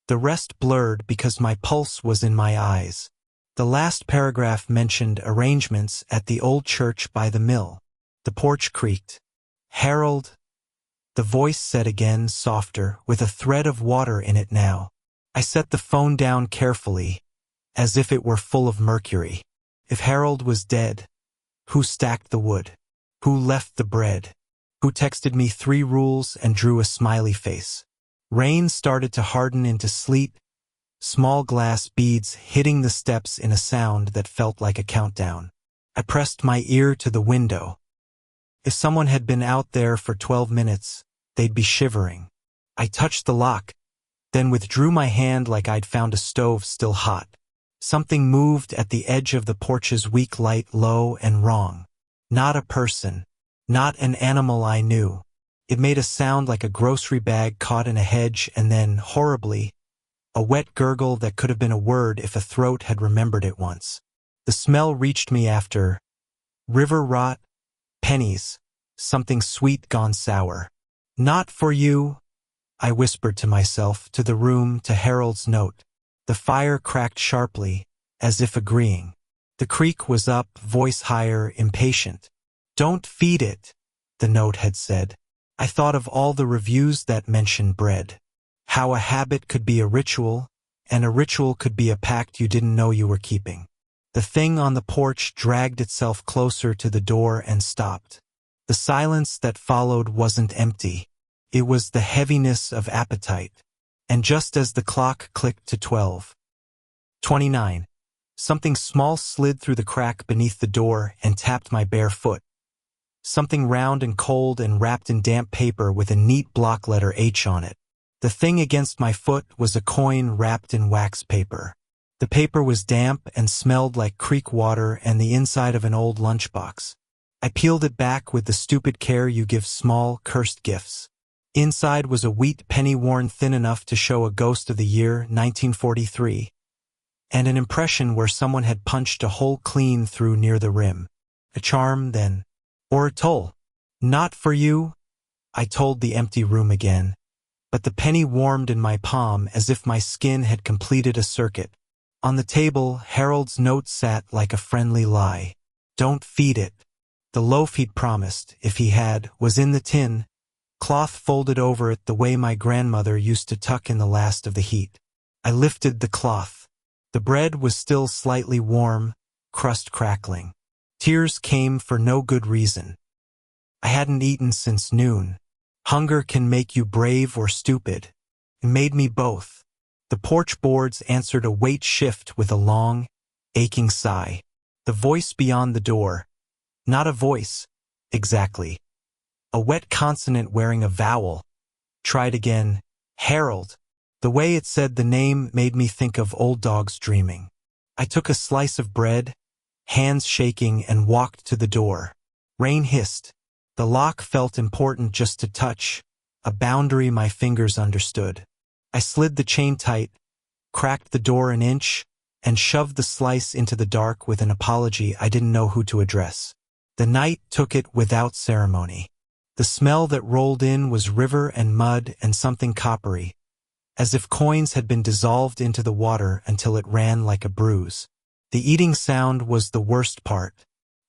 The rest blurred because my pulse was in my eyes. The last paragraph mentioned arrangements at the old church by the mill. The porch creaked. Harold, the voice said again, softer, with a thread of water in it now. I set the phone down carefully, as if it were full of mercury. If Harold was dead, who stacked the wood? Who left the bread? Who texted me 3 rules and drew a smiley face? Rain started to harden into sleet, small glass beads hitting the steps in a sound that felt like a countdown. I pressed my ear to the window. If someone had been out there for 12 minutes, they'd be shivering. I touched the lock, then withdrew my hand like I'd found a stove still hot. Something moved at the edge of the porch's weak light, low and wrong. Not a person. Not an animal I knew. It made a sound like a grocery bag caught in a hedge, and then, horribly, a wet gurgle that could have been a word if a throat had remembered it once. The smell reached me after river rot, pennies, something sweet gone sour. Not for you, I whispered to myself, to the room, to Harold's note. The fire cracked sharply, as if agreeing. The creek was up, voice higher, impatient. Don't feed it, the note had said. I thought of all the reviews that mentioned bread. How a habit could be a ritual, and a ritual could be a pact you didn't know you were keeping. The thing on the porch dragged itself closer to the door and stopped. The silence that followed wasn't empty. It was the heaviness of appetite. And just as the clock clicked to 12:29, Something small slid through the crack beneath the door and tapped my bare foot. Something round and cold and wrapped in damp paper with a neat block letter H on it. The thing against my foot was a coin wrapped in wax paper. The paper was damp and smelled like creek water and the inside of an old lunchbox. I peeled it back with the stupid care you give small, cursed gifts. Inside was a wheat penny worn thin enough to show a ghost of the year 1943, and an impression where someone had punched a hole clean through near the rim. A charm, then. Or a toll. Not for you, I told the empty room again, but the penny warmed in my palm as if my skin had completed a circuit. On the table, Harold's note sat like a friendly lie. Don't feed it. The loaf he'd promised, if he had, was in the tin, cloth folded over it the way my grandmother used to tuck in the last of the heat. I lifted the cloth. The bread was still slightly warm, crust crackling. Tears came for no good reason. I hadn't eaten since noon. Hunger can make you brave or stupid. It made me both. The porch boards answered a weight shift with a long, aching sigh. The voice beyond the door. Not a voice, exactly. A wet consonant wearing a vowel. Tried again. Harold. The way it said the name made me think of old dogs dreaming. I took a slice of bread, hands shaking, and walked to the door. Rain hissed. The lock felt important just to touch, a boundary my fingers understood. I slid the chain tight, cracked the door an inch, and shoved the slice into the dark with an apology I didn't know who to address. The night took it without ceremony. The smell that rolled in was river and mud and something coppery, as if coins had been dissolved into the water until it ran like a bruise. The eating sound was the worst part.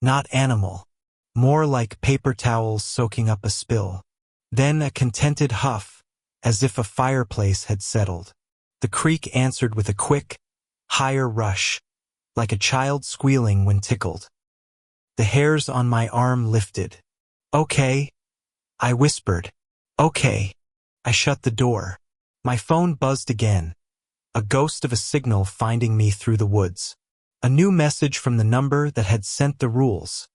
Not animal. More like paper towels soaking up a spill. Then a contented huff, as if a fireplace had settled. The creek answered with a quick, higher rush, like a child squealing when tickled. The hairs on my arm lifted. Okay, I whispered. Okay. I shut the door. My phone buzzed again, a ghost of a signal finding me through the woods. A new message from the number that had sent the rules.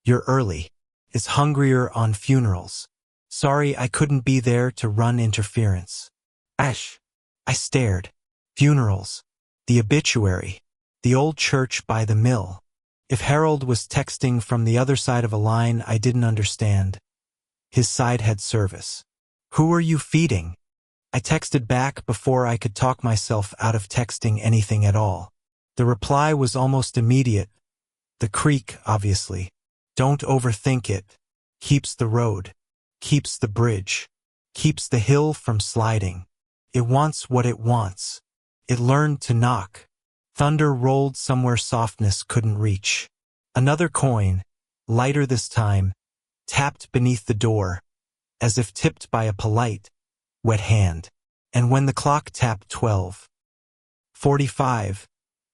You're early. Is hungrier on funerals. Sorry I couldn't be there to run interference. Ash. I stared. Funerals. The obituary. The old church by the mill. If Harold was texting from the other side of a line I didn't understand, his side had service. Who are you feeding? I texted back before I could talk myself out of texting anything at all. The reply was almost immediate. The creek, obviously. Don't overthink it. Keeps the road. Keeps the bridge. Keeps the hill from sliding. It wants what it wants. It learned to knock. Thunder rolled somewhere softness couldn't reach. Another coin, lighter this time, tapped beneath the door, as if tipped by a polite, wet hand. And when the clock tapped 12:45,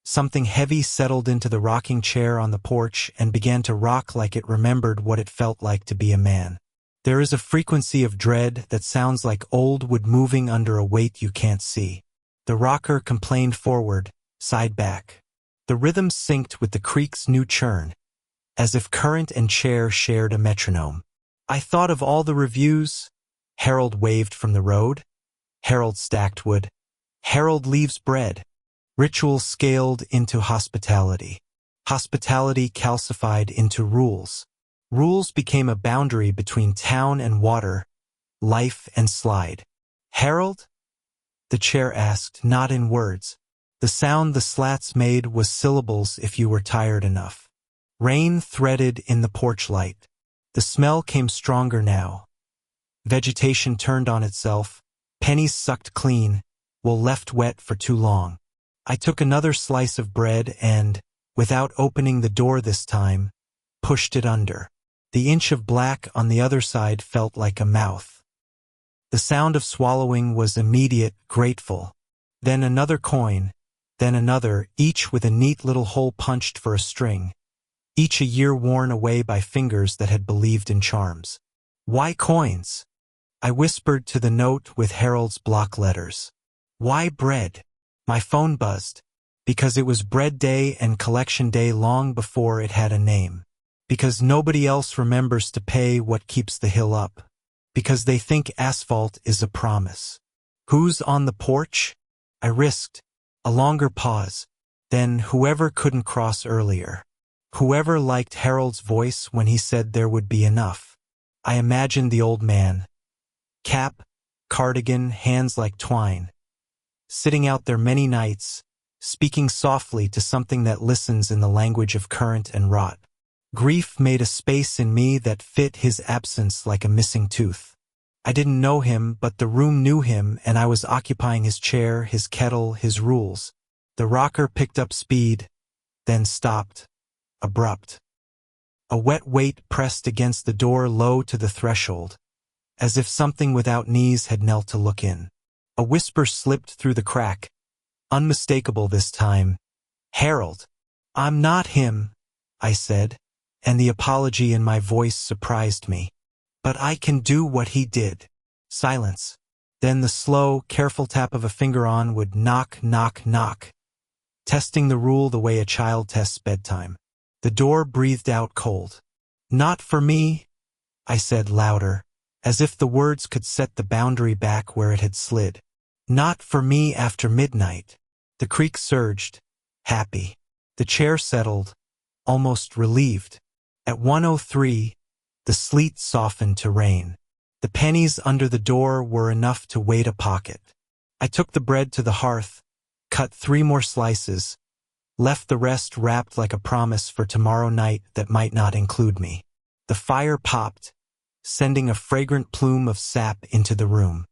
something heavy settled into the rocking chair on the porch and began to rock like it remembered what it felt like to be a man. There is a frequency of dread that sounds like old wood moving under a weight you can't see. The rocker complained forward, side back. The rhythm synced with the creek's new churn, as if current and chair shared a metronome. I thought of all the reviews. Harold waved from the road. Harold stacked wood. Harold leaves bread. Ritual scaled into hospitality. Hospitality calcified into rules. Rules became a boundary between town and water, life and slide. Harold? The chair asked, not in words. The sound the slats made was syllables if you were tired enough. Rain threaded in the porch light. The smell came stronger now. Vegetation turned on itself, pennies sucked clean, wool left wet for too long. I took another slice of bread and, without opening the door this time, pushed it under. The inch of black on the other side felt like a mouth. The sound of swallowing was immediate, grateful. Then another coin, then another, each with a neat little hole punched for a string, each a year worn away by fingers that had believed in charms. Why coins? I whispered to the note with Harold's block letters. Why bread? My phone buzzed. Because it was bread day and collection day long before it had a name. Because nobody else remembers to pay what keeps the hill up. Because they think asphalt is a promise. Who's on the porch? I risked. A longer pause. Then whoever couldn't cross earlier. Whoever liked Harold's voice when he said there would be enough. I imagined the old man. Cap, cardigan, hands like twine. Sitting out there many nights, speaking softly to something that listens in the language of current and rot. Grief made a space in me that fit his absence like a missing tooth. I didn't know him, but the room knew him, and I was occupying his chair, his kettle, his rules. The rocker picked up speed, then stopped, abrupt. A wet weight pressed against the door low to the threshold, as if something without knees had knelt to look in. A whisper slipped through the crack, unmistakable this time. "Harold." "I'm not him," I said, and the apology in my voice surprised me. "But I can do what he did." Silence. Then the slow, careful tap of a finger on wood knock, knock, knock, testing the rule the way a child tests bedtime. The door breathed out cold. "Not for me," I said louder, as if the words could set the boundary back where it had slid. "Not for me after midnight." The creak surged, happy. The chair settled, almost relieved. At 1:03, the sleet softened to rain. The pennies under the door were enough to weight a pocket. I took the bread to the hearth, cut 3 more slices, left the rest wrapped like a promise for tomorrow night that might not include me. The fire popped, sending a fragrant plume of sap into the room.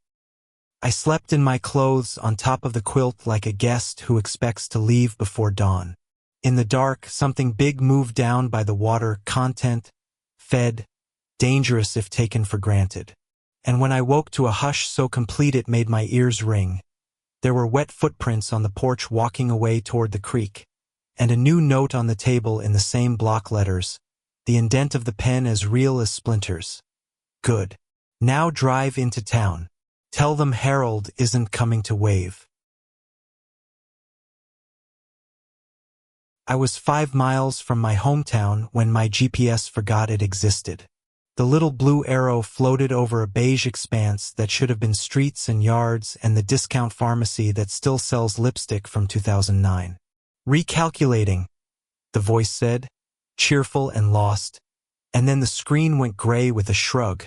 I slept in my clothes on top of the quilt like a guest who expects to leave before dawn. In the dark, something big moved down by the water, content, fed, dangerous if taken for granted. And when I woke to a hush so complete it made my ears ring, there were wet footprints on the porch walking away toward the creek, and a new note on the table in the same block letters, the indent of the pen as real as splinters. Good. Now drive into town. Tell them Harold isn't coming to wave. I was 5 miles from my hometown when my GPS forgot it existed. The little blue arrow floated over a beige expanse that should have been streets and yards and the discount pharmacy that still sells lipstick from 2009. "Recalculating," the voice said, cheerful and lost, and then the screen went gray with a shrug.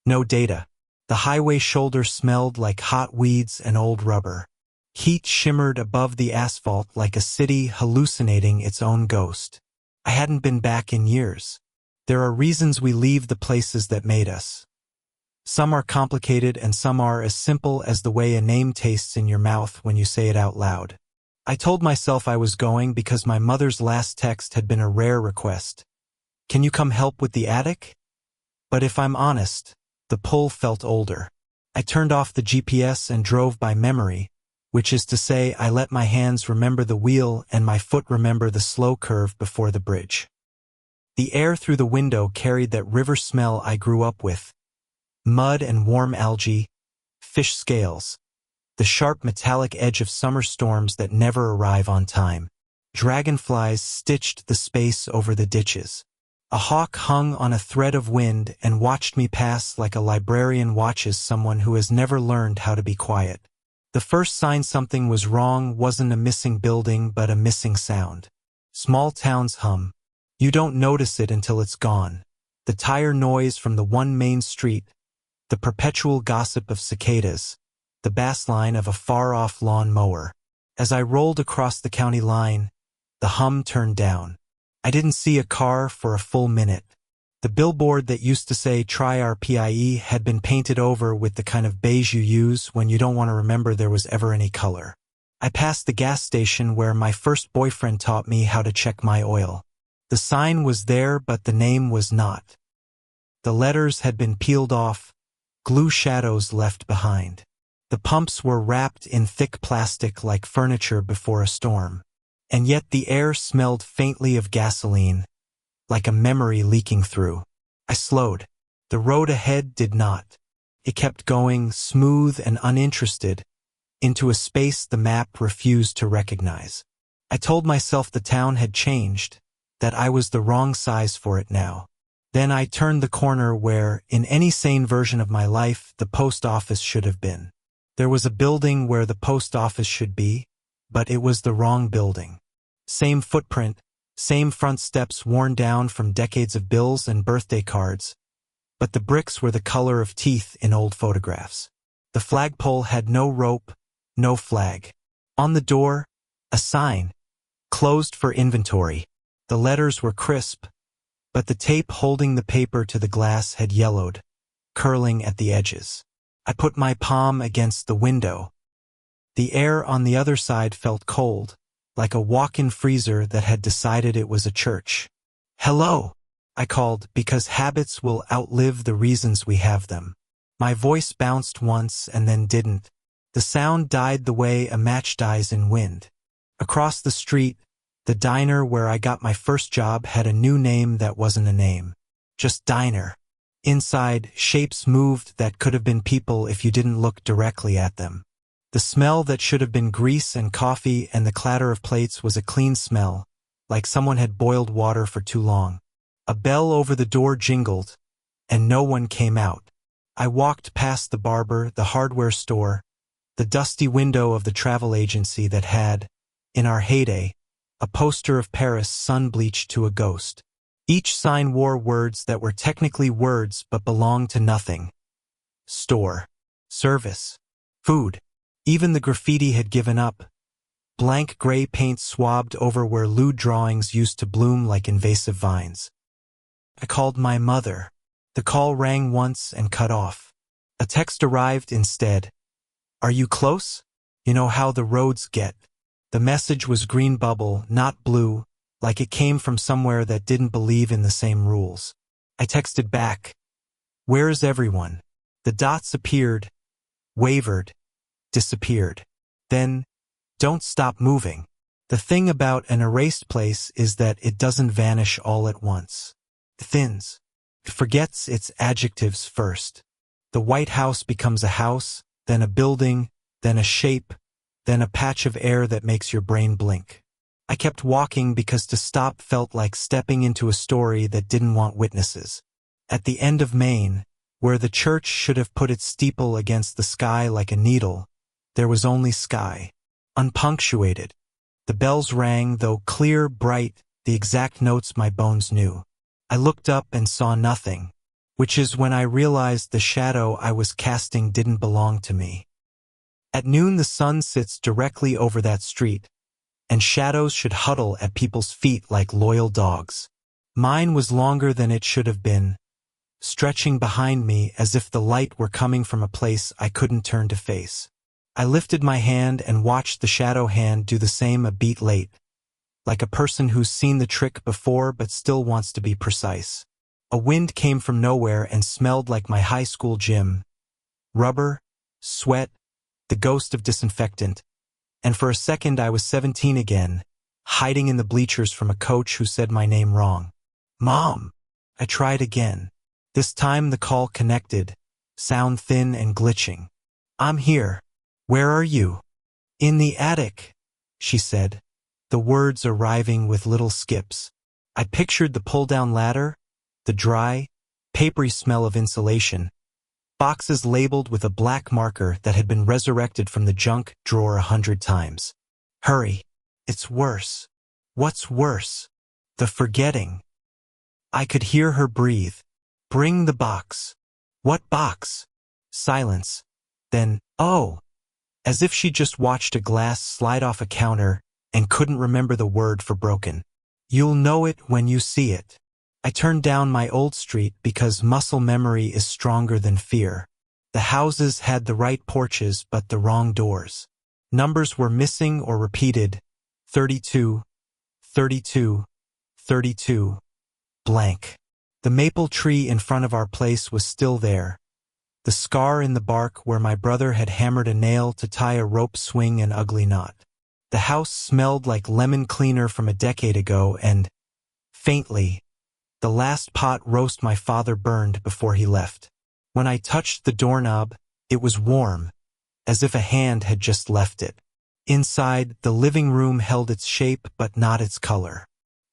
No data. The highway shoulder smelled like hot weeds and old rubber. Heat shimmered above the asphalt like a city hallucinating its own ghost. I hadn't been back in years. There are reasons we leave the places that made us. Some are complicated and some are as simple as the way a name tastes in your mouth when you say it out loud. I told myself I was going because my mother's last text had been a rare request. "Can you come help with the attic?" But if I'm honest, the pull felt older. I turned off the GPS and drove by memory, which is to say I let my hands remember the wheel and my foot remember the slow curve before the bridge. The air through the window carried that river smell I grew up with. Mud and warm algae, fish scales, the sharp metallic edge of summer storms that never arrive on time. Dragonflies stitched the space over the ditches. A hawk hung on a thread of wind and watched me pass like a librarian watches someone who has never learned how to be quiet. The first sign something was wrong wasn't a missing building but a missing sound. Small towns hum. You don't notice it until it's gone. The tire noise from the one main street, the perpetual gossip of cicadas, the bass line of a far-off lawn mower. As I rolled across the county line, the hum turned down. I didn't see a car for a full minute. The billboard that used to say "Try our PIE" had been painted over with the kind of beige you use when you don't want to remember there was ever any color. I passed the gas station where my first boyfriend taught me how to check my oil. The sign was there, but the name was not. The letters had been peeled off, glue shadows left behind. The pumps were wrapped in thick plastic like furniture before a storm. And yet the air smelled faintly of gasoline, like a memory leaking through. I slowed. The road ahead did not. It kept going, smooth and uninterested, into a space the map refused to recognize. I told myself the town had changed, that I was the wrong size for it now. Then I turned the corner where, in any sane version of my life, the post office should have been. There was a building where the post office should be, but it was the wrong building. Same footprint, same front steps worn down from decades of bills and birthday cards, but the bricks were the color of teeth in old photographs. The flagpole had no rope, no flag. On the door, a sign, closed for inventory. The letters were crisp, but the tape holding the paper to the glass had yellowed, curling at the edges. I put my palm against the window. The air on the other side felt cold, like a walk-in freezer that had decided it was a church. "Hello," I called, because habits will outlive the reasons we have them. My voice bounced once and then didn't. The sound died the way a match dies in wind. Across the street, the diner where I got my first job had a new name that wasn't a name. Just diner. Inside, shapes moved that could have been people if you didn't look directly at them. The smell that should have been grease and coffee and the clatter of plates was a clean smell, like someone had boiled water for too long. A bell over the door jingled, and no one came out. I walked past the barber, the hardware store, the dusty window of the travel agency that had, in our heyday, a poster of Paris sun-bleached to a ghost. Each sign wore words that were technically words but belonged to nothing. Store. Service. Food. Even the graffiti had given up. Blank gray paint swabbed over where lewd drawings used to bloom like invasive vines. I called my mother. The call rang once and cut off. A text arrived instead. "Are you close? You know how the roads get." The message was green bubble, not blue, like it came from somewhere that didn't believe in the same rules. I texted back, "Where's everyone?" The dots appeared, wavered, disappeared. Then, "Don't stop moving." The thing about an erased place is that it doesn't vanish all at once. It thins. It forgets its adjectives first. The White House becomes a house, then a building, then a shape, then a patch of air that makes your brain blink. I kept walking because to stop felt like stepping into a story that didn't want witnesses. At the end of Maine, where the church should have put its steeple against the sky like a needle, there was only sky. Unpunctuated. The bells rang, though clear, bright, the exact notes my bones knew. I looked up and saw nothing, which is when I realized the shadow I was casting didn't belong to me. At noon the sun sits directly over that street, and shadows should huddle at people's feet like loyal dogs. Mine was longer than it should have been, stretching behind me as if the light were coming from a place I couldn't turn to face. I lifted my hand and watched the shadow hand do the same a beat late, like a person who's seen the trick before but still wants to be precise. A wind came from nowhere and smelled like my high school gym. Rubber, sweat, the ghost of disinfectant. And for a second I was 17 again, hiding in the bleachers from a coach who said my name wrong. "Mom!" I tried again. This time the call connected, sound thin and glitching. "I'm here. Where are you?" "In the attic," she said, the words arriving with little skips. I pictured the pull-down ladder, the dry, papery smell of insulation, boxes labeled with a black marker that had been resurrected from the junk drawer 100 times. "Hurry. It's worse." "What's worse?" "The forgetting." I could hear her breathe. "Bring the box." "What box?" Silence. Then, "Oh," as if she just watched a glass slide off a counter and couldn't remember the word for broken. "You'll know it when you see it." I turned down my old street because muscle memory is stronger than fear. The houses had the right porches but the wrong doors. Numbers were missing or repeated. 32, 32, 32, blank. The maple tree in front of our place was still there. The scar in the bark where my brother had hammered a nail to tie a rope swing an ugly knot. The house smelled like lemon cleaner from a decade ago and, faintly, the last pot roast my father burned before he left. When I touched the doorknob, it was warm, as if a hand had just left it. Inside, the living room held its shape but not its color.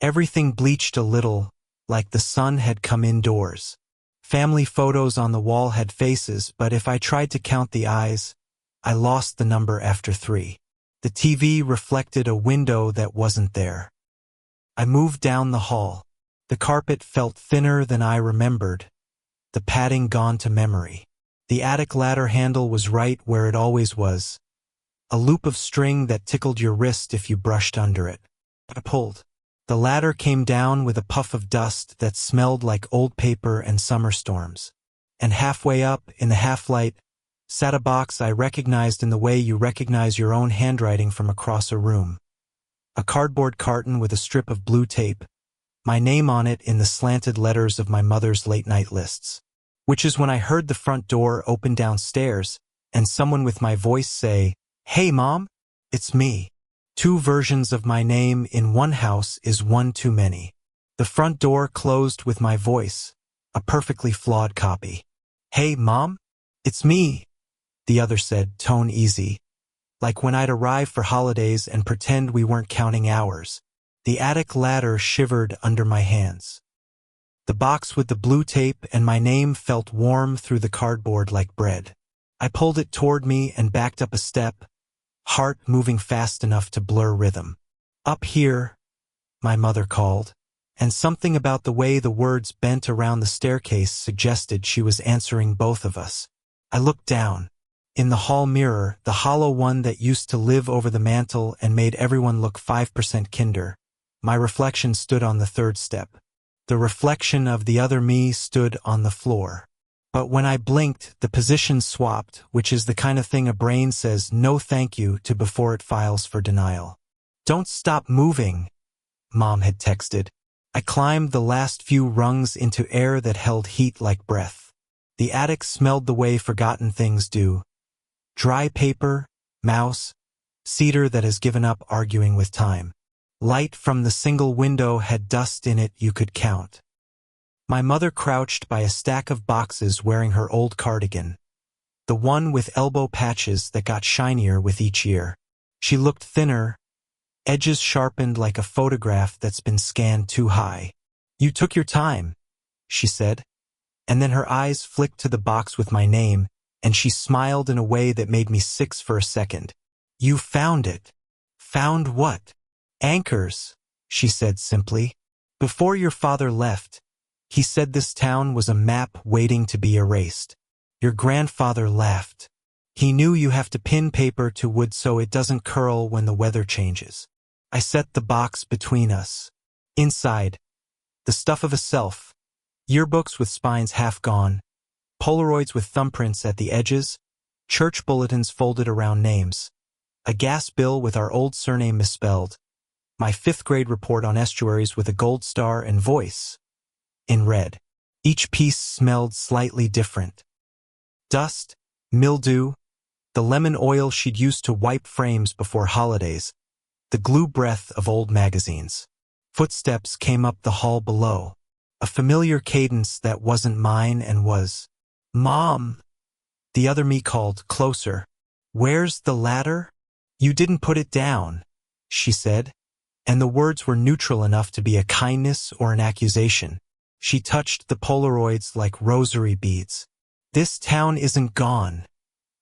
Everything bleached a little, like the sun had come indoors. Family photos on the wall had faces, but if I tried to count the eyes, I lost the number after 3. The TV reflected a window that wasn't there. I moved down the hall. The carpet felt thinner than I remembered, the padding gone to memory. The attic ladder handle was right where it always was, a loop of string that tickled your wrist if you brushed under it. I pulled. The ladder came down with a puff of dust that smelled like old paper and summer storms. And halfway up, in the half-light, sat a box I recognized in the way you recognize your own handwriting from across a room. A cardboard carton with a strip of blue tape, my name on it in the slanted letters of my mother's late-night lists. Which is when I heard the front door open downstairs and someone with my voice say, "Hey, Mom, it's me." 2 versions of my name in one house is one too many. The front door closed with my voice, a perfectly flawed copy. "Hey, Mom, it's me," the other said, tone easy, like when I'd arrive for holidays and pretend we weren't counting hours. The attic ladder shivered under my hands. The box with the blue tape and my name felt warm through the cardboard like bread. I pulled it toward me and backed up a step, heart moving fast enough to blur rhythm. "Up here," my mother called, and something about the way the words bent around the staircase suggested she was answering both of us. I looked down. In the hall mirror, the hollow one that used to live over the mantel and made everyone look 5% kinder, my reflection stood on the 3rd step. The reflection of the other me stood on the floor. But when I blinked, the position swapped, which is the kind of thing a brain says no thank you to before it files for denial. "Don't stop moving," Mom had texted. I climbed the last few rungs into air that held heat like breath. The attic smelled the way forgotten things do. Dry paper, mouse, cedar that has given up arguing with time. Light from the single window had dust in it you could count. My mother crouched by a stack of boxes wearing her old cardigan, the one with elbow patches that got shinier with each year. She looked thinner, edges sharpened like a photograph that's been scanned too high. "You took your time," she said, and then her eyes flicked to the box with my name, and she smiled in a way that made me sick for a second. "You found it." "Found what?" "Anchors," she said simply. "Before your father left, he said this town was a map waiting to be erased. Your grandfather laughed. He knew you have to pin paper to wood so it doesn't curl when the weather changes." I set the box between us. Inside, the stuff of a self, yearbooks with spines half gone, Polaroids with thumbprints at the edges, church bulletins folded around names, a gas bill with our old surname misspelled, my 5th grade report on estuaries with a gold star and voice in red. Each piece smelled slightly different. Dust, mildew, the lemon oil she'd used to wipe frames before holidays, the glue breath of old magazines. Footsteps came up the hall below, a familiar cadence that wasn't mine and was, "Mom!" The other me called, closer. "Where's the ladder?" "You didn't put it down," she said, and the words were neutral enough to be a kindness or an accusation. She touched the Polaroids like rosary beads. "This town isn't gone,"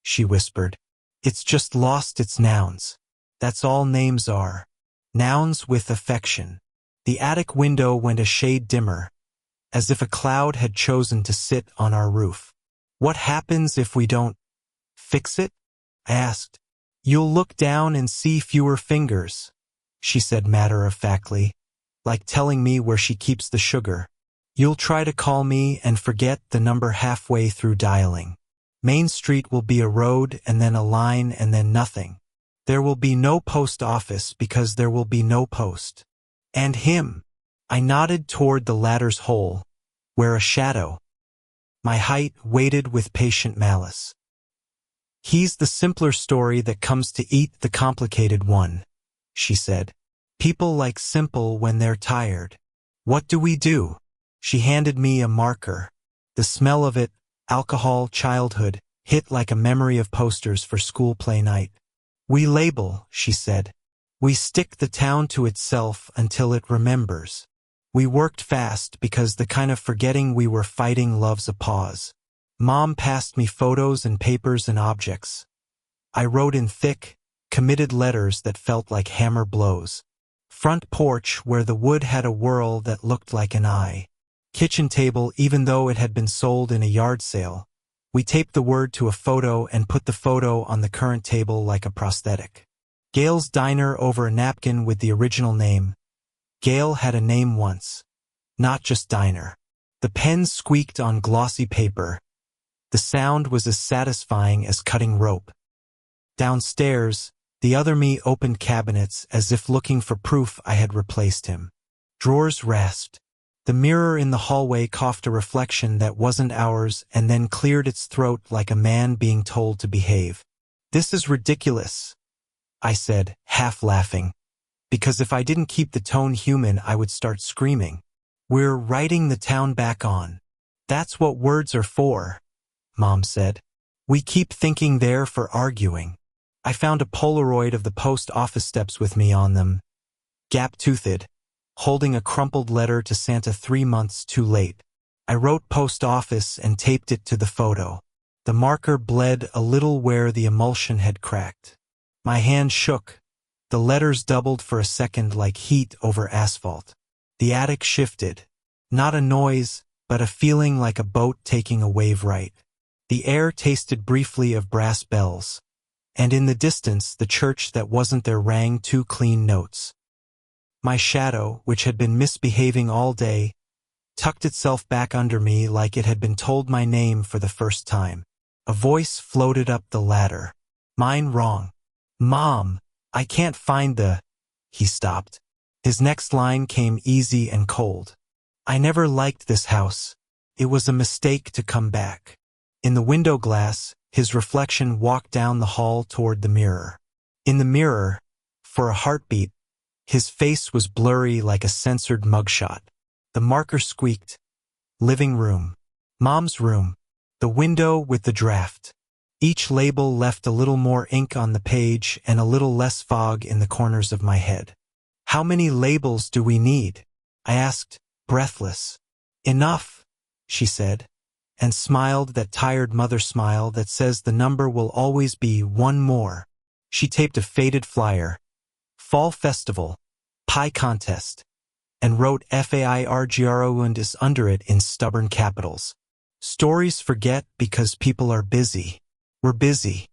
she whispered. "It's just lost its nouns. That's all names are. Nouns with affection." The attic window went a shade dimmer, as if a cloud had chosen to sit on our roof. "What happens if we don't fix it?" I asked. "You'll look down and see fewer fingers," she said matter-of-factly, like telling me where she keeps the sugar. "You'll try to call me and forget the number halfway through dialing. Main Street will be a road and then a line and then nothing. There will be no post office because there will be no post. And him." I nodded toward the ladder's hole, where a shadow, my height, waited with patient malice. "He's the simpler story that comes to eat the complicated one," she said. "People like simple when they're tired. What do we do?" She handed me a marker. The smell of it, alcohol, childhood, hit like a memory of posters for school play night. We label, she said. We stick the town to itself until it remembers. We worked fast because the kind of forgetting we were fighting loves a pause. Mom passed me photos and papers and objects. I wrote in thick, committed letters that felt like hammer blows. Front porch where the wood had a whirl that looked like an eye. Kitchen table even though it had been sold in a yard sale. We taped the word to a photo and put the photo on the current table like a prosthetic. Gail's diner over a napkin with the original name. Gail had a name once. Not just diner. The pen squeaked on glossy paper. The sound was as satisfying as cutting rope. Downstairs, the other me opened cabinets as if looking for proof I had replaced him. Drawers rasped. The mirror in the hallway coughed a reflection that wasn't ours and then cleared its throat like a man being told to behave. This is ridiculous, I said, half laughing. Because if I didn't keep the tone human, I would start screaming. We're writing the town back on. That's what words are for, Mom said. We keep thinking they're for arguing. I found a Polaroid of the post office steps with me on them, gap-toothed, holding a crumpled letter to Santa 3 months too late. I wrote post office and taped it to the photo. The marker bled a little where the emulsion had cracked. My hand shook. The letters doubled for a second like heat over asphalt. The attic shifted. Not a noise, but a feeling like a boat taking a wave right. The air tasted briefly of brass bells. And in the distance, the church that wasn't there rang 2 clean notes. My shadow, which had been misbehaving all day, tucked itself back under me like it had been told my name for the first time. A voice floated up the ladder. Mine wrong. Mom, I can't find the... He stopped. His next line came easy and cold. I never liked this house. It was a mistake to come back. In the window glass, his reflection walked down the hall toward the mirror. In the mirror, for a heartbeat, his face was blurry like a censored mugshot. The marker squeaked. Living room. Mom's room. The window with the draft. Each label left a little more ink on the page and a little less fog in the corners of my head. How many labels do we need? I asked, breathless. Enough, she said, and smiled that tired mother smile that says the number will always be 1 more. She taped a faded flyer. Fall Festival, Pie Contest, and wrote FAIRGROUNDIS under it in stubborn capitals. Stories forget because people are busy. We're busy,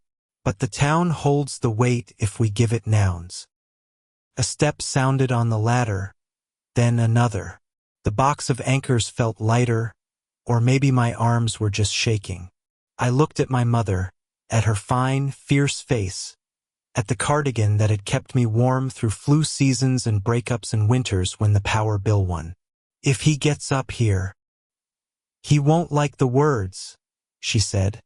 but the town holds the weight if we give it nouns. A step sounded on the ladder, then another. The box of anchors felt lighter, or maybe my arms were just shaking. I looked at my mother, at her fine, fierce face, at the cardigan that had kept me warm through flu seasons and breakups and winters when the power bill won. If he gets up here, he won't like the words, she said,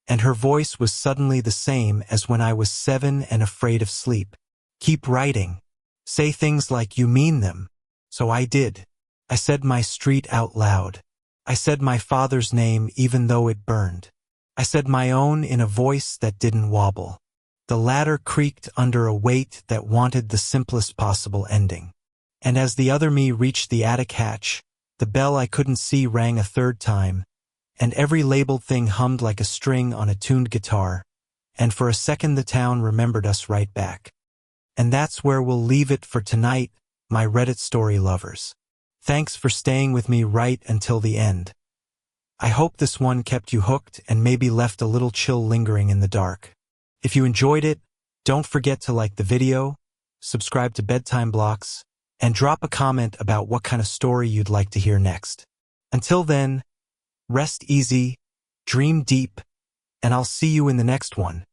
and her voice was suddenly the same as when I was 7 and afraid of sleep. Keep writing. Say things like you mean them. So I did. I said my street out loud. I said my father's name even though it burned. I said my own in a voice that didn't wobble. The ladder creaked under a weight that wanted the simplest possible ending. And as the other me reached the attic hatch, the bell I couldn't see rang a 3rd time, and every labeled thing hummed like a string on a tuned guitar, and for a second the town remembered us right back. And that's where we'll leave it for tonight, my Reddit story lovers. Thanks for staying with me right until the end. I hope this one kept you hooked and maybe left a little chill lingering in the dark. If you enjoyed it, don't forget to like the video, subscribe to Bedtime Blocks, and drop a comment about what kind of story you'd like to hear next. Until then, rest easy, dream deep, and I'll see you in the next one.